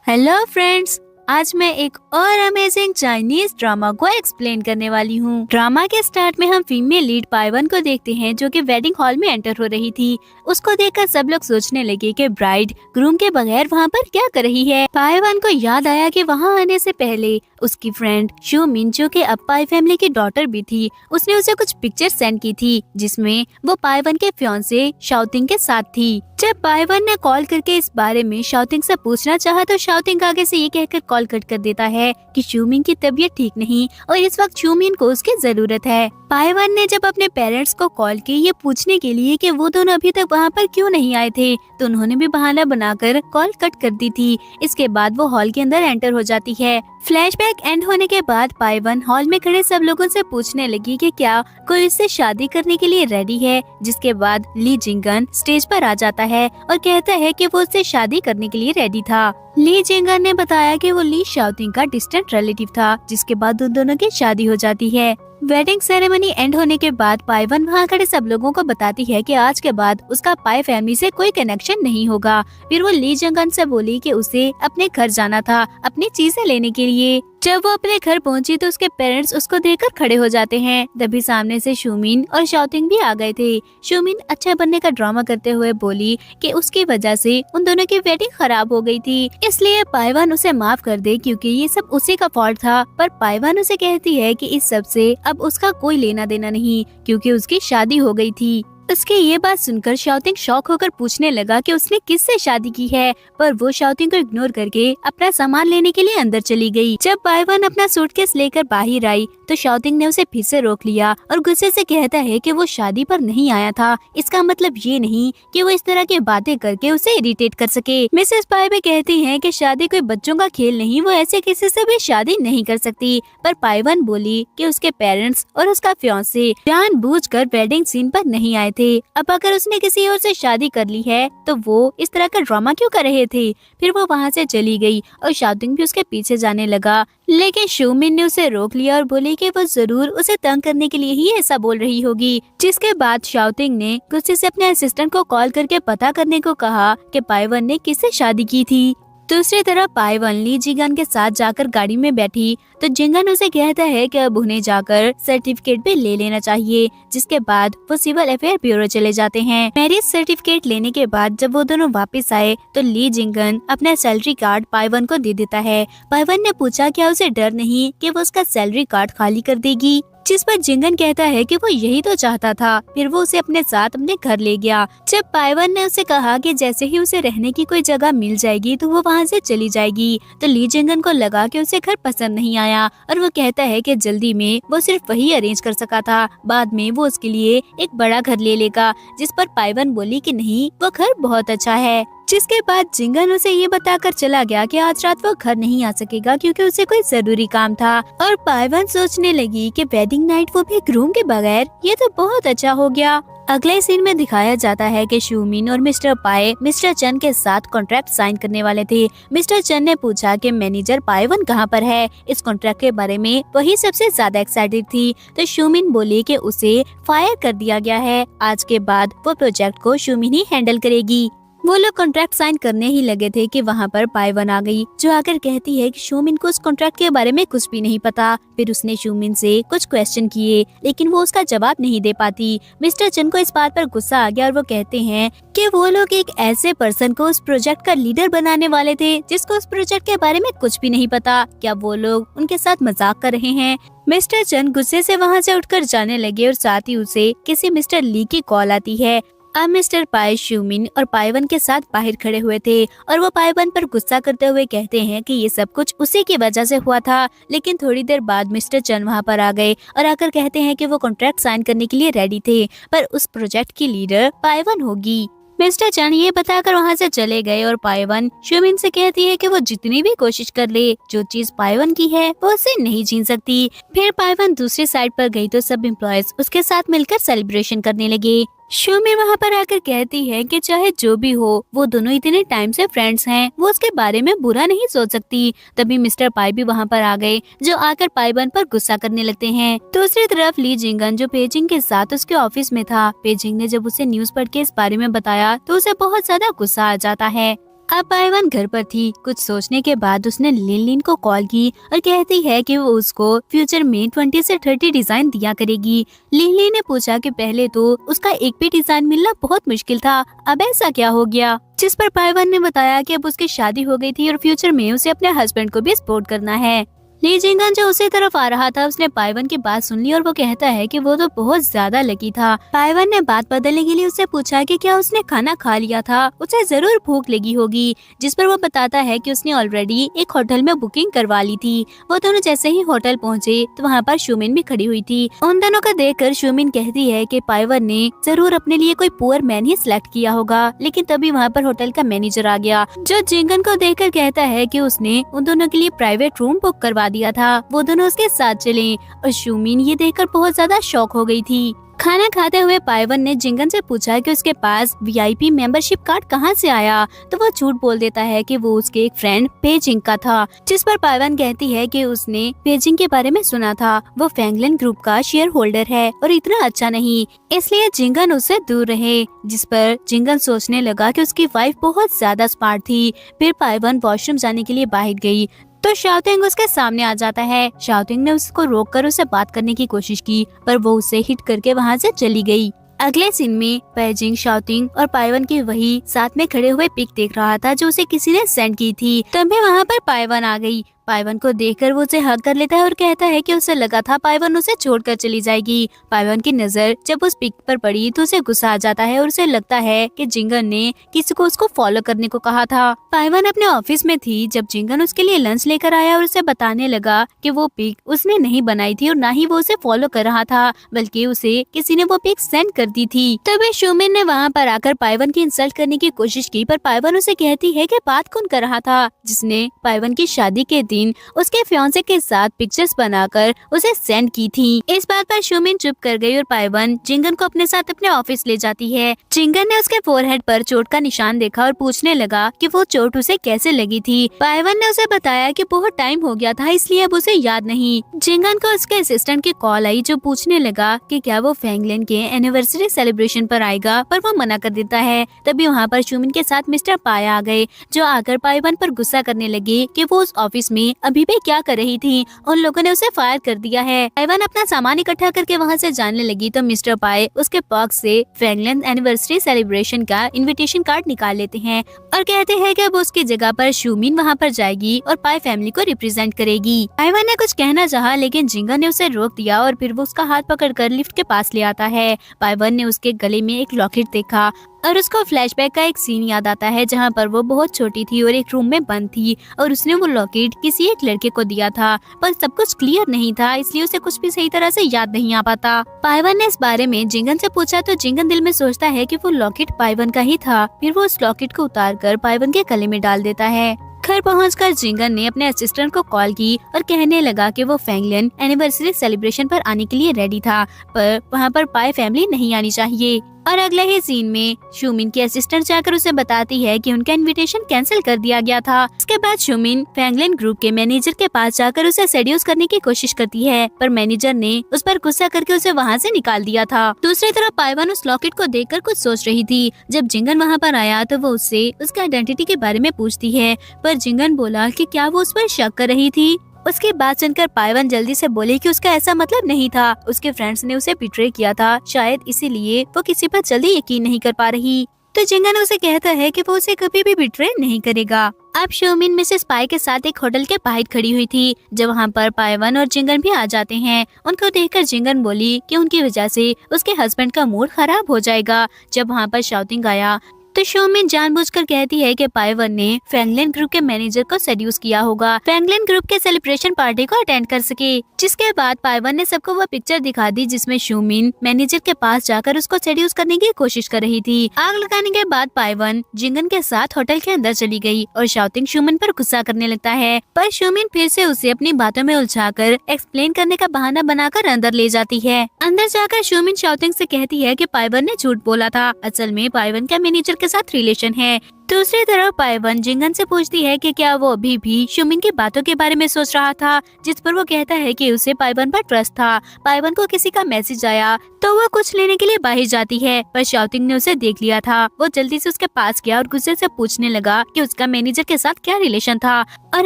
Hello friends, आज मैं एक और अमेजिंग चाइनीज ड्रामा को एक्सप्लेन करने वाली हूँ। ड्रामा के स्टार्ट में हम फीमेल लीड पाइवन को देखते हैं जो कि वेडिंग हॉल में एंटर हो रही थी। उसको देखकर सब लोग सोचने लगे कि ब्राइड ग्रूम के बगैर वहाँ पर क्या कर रही है। पाइवन को याद आया कि वहाँ आने से पहले उसकी फ्रेंड शू मिन जो कि अप्पाई फैमिली की डॉटर भी थी, उसने उसे कुछ पिक्चर सेंड की थी जिसमें वो पाइवन के फियांसे शाओतिंग के साथ थी। जब पाइवन ने कॉल करके इस बारे में शाओतिंग से पूछना चाहा तो शाओतिंग आगे से ये कहकर कॉल कट कर देता है कि शूमिन की तबीयत ठीक नहीं और इस वक्त शूमिन को उसकी जरूरत है। पाइवन ने जब अपने पेरेंट्स को कॉल की ये पूछने के लिए कि वो दोनों अभी तक वहाँ पर क्यों नहीं आए थे, तो उन्होंने भी बहाना बनाकर कॉल कट कर दी थी। इसके बाद वो हॉल के अंदर एंटर हो जाती है। फ्लैशबैक एंड होने के बाद पाइवन हॉल में खड़े सब लोगों से पूछने लगी कि क्या कोई इससे शादी करने के लिए रेडी है। जिसके बाद ली जिंगन स्टेज पर आ जाता है और कहता है कि वो उससे शादी करने के लिए रेडी था। ली जिंगन ने बताया कि वो ली शाओतिंग का डिस्टेंट रिलेटिव था, जिसके बाद उन दोनों की शादी हो जाती है। वेडिंग सेरेमनी एंड होने के बाद पाइवन वहाँ खड़े सब लोगों को बताती है कि आज के बाद उसका पाई फैमिली से कोई कनेक्शन नहीं होगा। फिर वो ली जंगन से बोली कि उसे अपने घर जाना था अपनी चीजें लेने के लिए। जब वो अपने घर पहुंची तो उसके पेरेंट्स उसको देखकर खड़े हो जाते हैं। तभी सामने से शूमिन और शाओतिंग भी आ गए थे। शूमिन अच्छा बनने का ड्रामा करते हुए बोली कि उसकी वजह से उन दोनों की वेडिंग खराब हो गई थी, इसलिए पाइवन उसे माफ कर दे क्योंकि ये सब उसी का फॉल्ट था। पर पाइवन उसे कहती है कि इस सब से अब उसका कोई लेना देना नहीं क्योंकि उसकी शादी हो गई थी। उसकी ये बात सुनकर शाओतिंग शॉक होकर पूछने लगा कि उसने किससे शादी की है, पर वो शाओतिंग को इग्नोर करके अपना सामान लेने के लिए अंदर चली गई। जब पाइवन अपना सूटकेस लेकर बाहर आई तो शाओतिंग ने उसे फिर से रोक लिया और गुस्से से कहता है कि वो शादी पर नहीं आया था। इसका मतलब ये नहीं कि वो इस तरह की बातें करके उसे इरिटेट कर सके। मिसेस पाई भी कहती है कि शादी कोई बच्चों का खेल नहीं, वो ऐसे किसी से भी शादी नहीं कर सकती। पर पाइवन बोली कि उसके पेरेंट्स और उसका फियांसे जानबूझकर वेडिंग सीन पर नहीं आए थे। अब अगर उसने किसी और से शादी कर ली है तो वो इस तरह का ड्रामा क्यों कर रहे थे। फिर वो वहाँ से चली गई और शाओतिंग भी उसके पीछे जाने लगा, लेकिन शूमिन ने उसे रोक लिया और बोली कि वो जरूर उसे तंग करने के लिए ही ऐसा बोल रही होगी। जिसके बाद शाओतिंग ने गुस्से से अपने असिस्टेंट को कॉल करके पता करने को कहा कि पाइवन ने किससे शादी की थी। दूसरी तरफ पाइवन ली जिंगन के साथ जाकर गाड़ी में बैठी तो जिंगन उसे कहता है कि अब उन्हें जाकर सर्टिफिकेट भी ले लेना चाहिए। जिसके बाद वो सिविल अफेयर ब्यूरो चले जाते हैं। मैरिज सर्टिफिकेट लेने के बाद जब वो दोनों वापस आए तो ली जिंगन अपना सैलरी कार्ड पाइवन को दे देता है। पाइवन ने पूछा क्या उसे डर नहीं कि वो उसका सैलरी कार्ड खाली कर देगी, जिस पर जिंगन कहता है कि वो यही तो चाहता था। फिर वो उसे अपने साथ अपने घर ले गया। जब पाइवन ने उसे कहा कि जैसे ही उसे रहने की कोई जगह मिल जाएगी तो वो वहाँ से चली जाएगी, तो ली जिंगन को लगा कि उसे घर पसंद नहीं आया और वो कहता है कि जल्दी में वो सिर्फ वही अरेंज कर सका था, बाद में वो उसके लिए एक बड़ा घर ले लेगा। जिस पर पाइवन बोली कि नहीं, वो घर बहुत अच्छा है। जिसके बाद जिंगन उसे ये बताकर चला गया कि आज रात वो घर नहीं आ सकेगा क्योंकि उसे कोई जरूरी काम था। और पाइवन सोचने लगी कि वेडिंग नाइट वो भी ग्रूम के बगैर, ये तो बहुत अच्छा हो गया। अगले सीन में दिखाया जाता है कि शूमिन और मिस्टर पाई मिस्टर चन के साथ कॉन्ट्रैक्ट साइन करने वाले थे। मिस्टर चन ने पूछा कि मैनेजर पाइवन कहाँ पर है। इस कॉन्ट्रैक्ट के बारे में वही सबसे ज्यादा एक्साइटेड थी, तो शूमिन बोली कि उसे फायर कर दिया गया है। आज के बाद वो प्रोजेक्ट को शूमिन ही हैंडल करेगी। वो लोग कॉन्ट्रैक्ट साइन करने ही लगे थे कि वहाँ पर पाइवन आ गई, जो आकर कहती है कि शूमिन को उस कॉन्ट्रैक्ट के बारे में कुछ भी नहीं पता। फिर उसने शूमिन से कुछ क्वेश्चन किए लेकिन वो उसका जवाब नहीं दे पाती। मिस्टर चन को इस बात पर गुस्सा आ गया और वो कहते हैं कि वो लोग एक ऐसे पर्सन को उस प्रोजेक्ट का लीडर बनाने वाले थे जिसको उस प्रोजेक्ट के बारे में कुछ भी नहीं पता। क्या वो लोग उनके साथ मजाक कर रहे हैं। मिस्टर चन गुस्से से वहाँ से उठकर जाने लगे और साथ ही उसे किसी मिस्टर ली की कॉल आती है। अब मिस्टर पाई शूमिन और पाइवन के साथ बाहर खड़े हुए थे और वो पाइवन पर गुस्सा करते हुए कहते हैं कि ये सब कुछ उसी की वजह से हुआ था। लेकिन थोड़ी देर बाद मिस्टर चन वहाँ पर आ गए और आकर कहते हैं कि वो कॉन्ट्रैक्ट साइन करने के लिए रेडी थे, पर उस प्रोजेक्ट की लीडर पाइवन होगी। मिस्टर चन ये बताकर वहाँ से चले गए और पाइवन शूमिन से कहती है कि वो जितनी भी कोशिश कर ले, जो चीज पाइवन की है वो उसे नहीं छीन सकती। फिर पाइवन दूसरी साइड पर गई तो सब एम्प्लॉयज उसके साथ मिलकर सेलिब्रेशन करने लगे। शूमिन वहाँ पर आकर कहती है कि चाहे जो भी हो, वो दोनों इतने टाइम से फ्रेंड्स हैं, वो उसके बारे में बुरा नहीं सोच सकती। तभी मिस्टर पाई भी वहाँ पर आ गए, जो आकर पाइवन पर गुस्सा करने लगते हैं। दूसरी तरफ ली जिंगन जो पेजिंग के साथ उसके ऑफिस में था, पेजिंग ने जब उसे न्यूज पढ़ के इस बारे में बताया तो उसे बहुत ज्यादा गुस्सा आ जाता है। अब पाइवन घर पर थी। कुछ सोचने के बाद उसने लिन को कॉल की और कहती है कि वो उसको फ्यूचर में 20 से 30 डिजाइन दिया करेगी। लिन ने पूछा कि पहले तो उसका एक भी डिजाइन मिलना बहुत मुश्किल था, अब ऐसा क्या हो गया? जिस पर पाइवन ने बताया कि अब उसकी शादी हो गई थी और फ्यूचर में उसे अपने हस्बैंड को भी सपोर्ट करना है। ली जिंगन जो उसी तरफ आ रहा था, उसने पाइवन की बात सुन ली और वो कहता है कि वो तो बहुत ज्यादा लकी था। पाइवन ने बात बदलने के लिए उससे पूछा कि क्या उसने खाना खा लिया था, उसे जरूर भूख लगी होगी। जिस पर वो बताता है कि उसने ऑलरेडी एक होटल में बुकिंग करवा ली थी। वो दोनों जैसे ही होटल पहुँचे तो वहाँ पर शूमिन भी खड़ी हुई थी। उन दोनों को देखकर शूमिन कहती है कि पाइवन ने जरूर अपने लिए कोई पुअर मैन ही सिलेक्ट किया होगा। लेकिन तभी वहाँ पर होटल का मैनेजर आ गया, जो जिंगन को देखकर कहता है कि उसने उन दोनों के लिए प्राइवेट रूम बुक करवा दिया था, वो दोनों उसके साथ चले। और शूमिन ये देखकर बहुत ज्यादा शॉक हो गई थी। खाना खाते हुए पाइवन ने जिंगन से पूछा कि उसके पास VIP मेंबरशिप कार्ड कहाँ से आया, तो वो झूठ बोल देता है कि वो उसके एक फ्रेंड पेजिंग का था। जिस पर पाइवन कहती है कि उसने पेजिंग के बारे में सुना था, वो फैंगलिन ग्रुप का शेयर होल्डर है और इतना अच्छा नहीं, इसलिए जिंगन उससे दूर रहे। जिस पर जिंगन सोचने लगा कि उसकी वाइफ बहुत ज्यादा स्मार्ट थी। फिर पाइवन वॉशरूम जाने के लिए बाहर गई तो शाओटिंग उसके सामने आ जाता है। शाओटिंग ने उसको रोककर उसे बात करने की कोशिश की, पर वो उसे हिट करके वहाँ से चली गई। अगले सीन में पेजिंग, शाओटिंग और पाइवन की वही साथ में खड़े हुए पिक देख रहा था जो उसे किसी ने सेंड की थी। तभी वहाँ पर पाइवन आ गई। पाइवन को देखकर वो उसे हग कर लेता है और कहता है कि उसे लगा था पाइवन उसे छोड़कर चली जाएगी। पाइवन की नजर जब उस पिक पर पड़ी तो उसे गुस्सा आ जाता है और उसे लगता है कि जिंगन ने किसी को उसको फॉलो करने को कहा था। पाइवन अपने ऑफिस में थी जब जिंगन उसके लिए लंच लेकर आया और उसे बताने लगा कि वो पिक उसने नहीं बनाई थी और ना ही वो उसे फॉलो कर रहा था, बल्कि उसे किसी ने वो पिक सेंड कर दी थी। तभी शूमिन ने वहाँ पर आकर पाइवन की इंसल्ट करने की कोशिश की, पर पाइवन उसे कहती है कि बात कौन कर रहा था जिसने पाइवन की शादी के दिन उसके फियांसे के साथ पिक्चर्स बनाकर उसे सेंड की थी। इस बात पर शूमिन चुप कर गई और पाइवन जिंगन को अपने साथ अपने ऑफिस ले जाती है। जिंगन ने उसके फोरहेड पर चोट का निशान देखा और पूछने लगा कि वो चोट उसे कैसे लगी थी। पाइवन ने उसे बताया कि बहुत टाइम हो गया था, इसलिए अब उसे याद नहीं। जिंगन को उसके असिस्टेंट की कॉल आई जो पूछने लगा कि क्या वो फैंगलिन के एनिवर्सरी सेलिब्रेशन पर आएगा, पर वो मना कर देता है। तभी वहाँ पर शूमिन के साथ मिस्टर पाया आ गए, जो आकर पाइवन पर गुस्सा करने लगे कि वो उस ऑफिस में अभी भी क्या कर रही थी। उन लोगों ने उसे फायर कर दिया है। पाइवन अपना सामान इकट्ठा करके वहाँ से जाने लगी तो मिस्टर पाए उसके बॉक्स से फैंगलिन एनिवर्सरी सेलिब्रेशन का इनविटेशन कार्ड निकाल लेते हैं और कहते हैं कि अब उसकी जगह पर शूमिन वहाँ पर जाएगी और पाई फैमिली को रिप्रेजेंट करेगी। पाइवन ने कुछ कहना चाहा लेकिन जिंगन ने उसे रोक दिया और फिर वो उसका हाथ पकड़कर लिफ्ट के पास ले आता है। पाइवन ने उसके गले में एक लॉकेट देखा और उसको फ्लैशबैक का एक सीन याद आता है जहाँ पर वो बहुत छोटी थी और एक रूम में बंद थी और उसने वो लॉकेट किसी एक लड़के को दिया था, पर सब कुछ क्लियर नहीं था इसलिए उसे कुछ भी सही तरह से याद नहीं आ पाता। पाइवन ने इस बारे में जिंगन से पूछा तो जिंगन दिल में सोचता है कि वो लॉकेट पाइवन का ही था। फिर वो उस लॉकेट को उतार कर पाइवन के गले में डाल देता है। घर पहुंचकर जिंगन ने अपने असिस्टेंट को कॉल की और कहने लगा कि वो फैंगलिन एनिवर्सरी सेलिब्रेशन पर आने के लिए रेडी था, पर वहाँ पर पाई फैमिली नहीं आनी चाहिए। और अगले ही सीन में शूमिन की असिस्टेंट जाकर उसे बताती है कि उनका इनविटेशन कैंसिल कर दिया गया था। इसके बाद शूमिन फैंगलिन ग्रुप के मैनेजर के पास जाकर उसे सेड्यूस करने की कोशिश करती है, पर मैनेजर ने उस पर गुस्सा करके उसे वहाँ से निकाल दिया था। दूसरी तरफ पाइवन उस लॉकेट को देखकर कुछ सोच रही थी। जब जिंगन वहाँ पर आया तो वो उससे उसकी आइडेंटिटी के बारे में पूछती है, पर जिंगन बोला कि क्या वो उस पर शक कर रही थी। उसकी बात सुनकर पाइवन जल्दी से बोली कि उसका ऐसा मतलब नहीं था, उसके फ्रेंड्स ने उसे बिट्रे किया था, शायद इसीलिए वो किसी पर जल्दी यकीन नहीं कर पा रही। तो जिंगन उसे कहता है कि वो उसे कभी भी बिट्रे नहीं करेगा। अब शूमिन मिसेस पाई के साथ एक होटल के बाहर खड़ी हुई थी जब वहाँ पर पाइवन और जिंगन भी आ जाते हैं। उनको देखकर जिंगन बोली कि उनकी वजह से उसके हस्बैंड का मूड खराब हो जाएगा। जब वहाँ पर शाउटिंग आया तो शूमिन जानबूझकर कहती है कि पाइवन ने फैंगलिन ग्रुप के मैनेजर को सेड्यूस किया होगा, फैंगलिन ग्रुप के सेलिब्रेशन पार्टी को अटेंड कर सके। जिसके बाद पाइवन ने सबको वो पिक्चर दिखा दी जिसमें शूमिन मैनेजर के पास जाकर उसको सेड्यूस करने की कोशिश कर रही थी। आग लगाने के बाद पाइवन जिंगन के साथ होटल के अंदर चली गई और शाउटिंग शूमिन पर गुस्सा करने लगता है, पर शूमिन फिर से उसे अपनी बातों में उलझाकर एक्सप्लेन करने का बहाना बनाकर अंदर ले जाती है। अंदर जाकर शूमिन शाउटिंग से कहती है कि पाइवन ने झूठ बोला था। असल में पाइवन का मैनेजर के के साथ रिलेशन है। दूसरी तरफ पाइवन जिंगन से पूछती है कि क्या वो अभी भी शोमिन की बातों के बारे में सोच रहा था, जिस पर वो कहता है कि उसे पाइवन पर ट्रस्ट था। पाइवन को किसी का मैसेज आया तो वो कुछ लेने के लिए बाहर जाती है, पर शाओटिंग ने उसे देख लिया था। वो जल्दी से उसके पास गया और गुस्से से पूछने लगा कि उसका मैनेजर के साथ क्या रिलेशन था और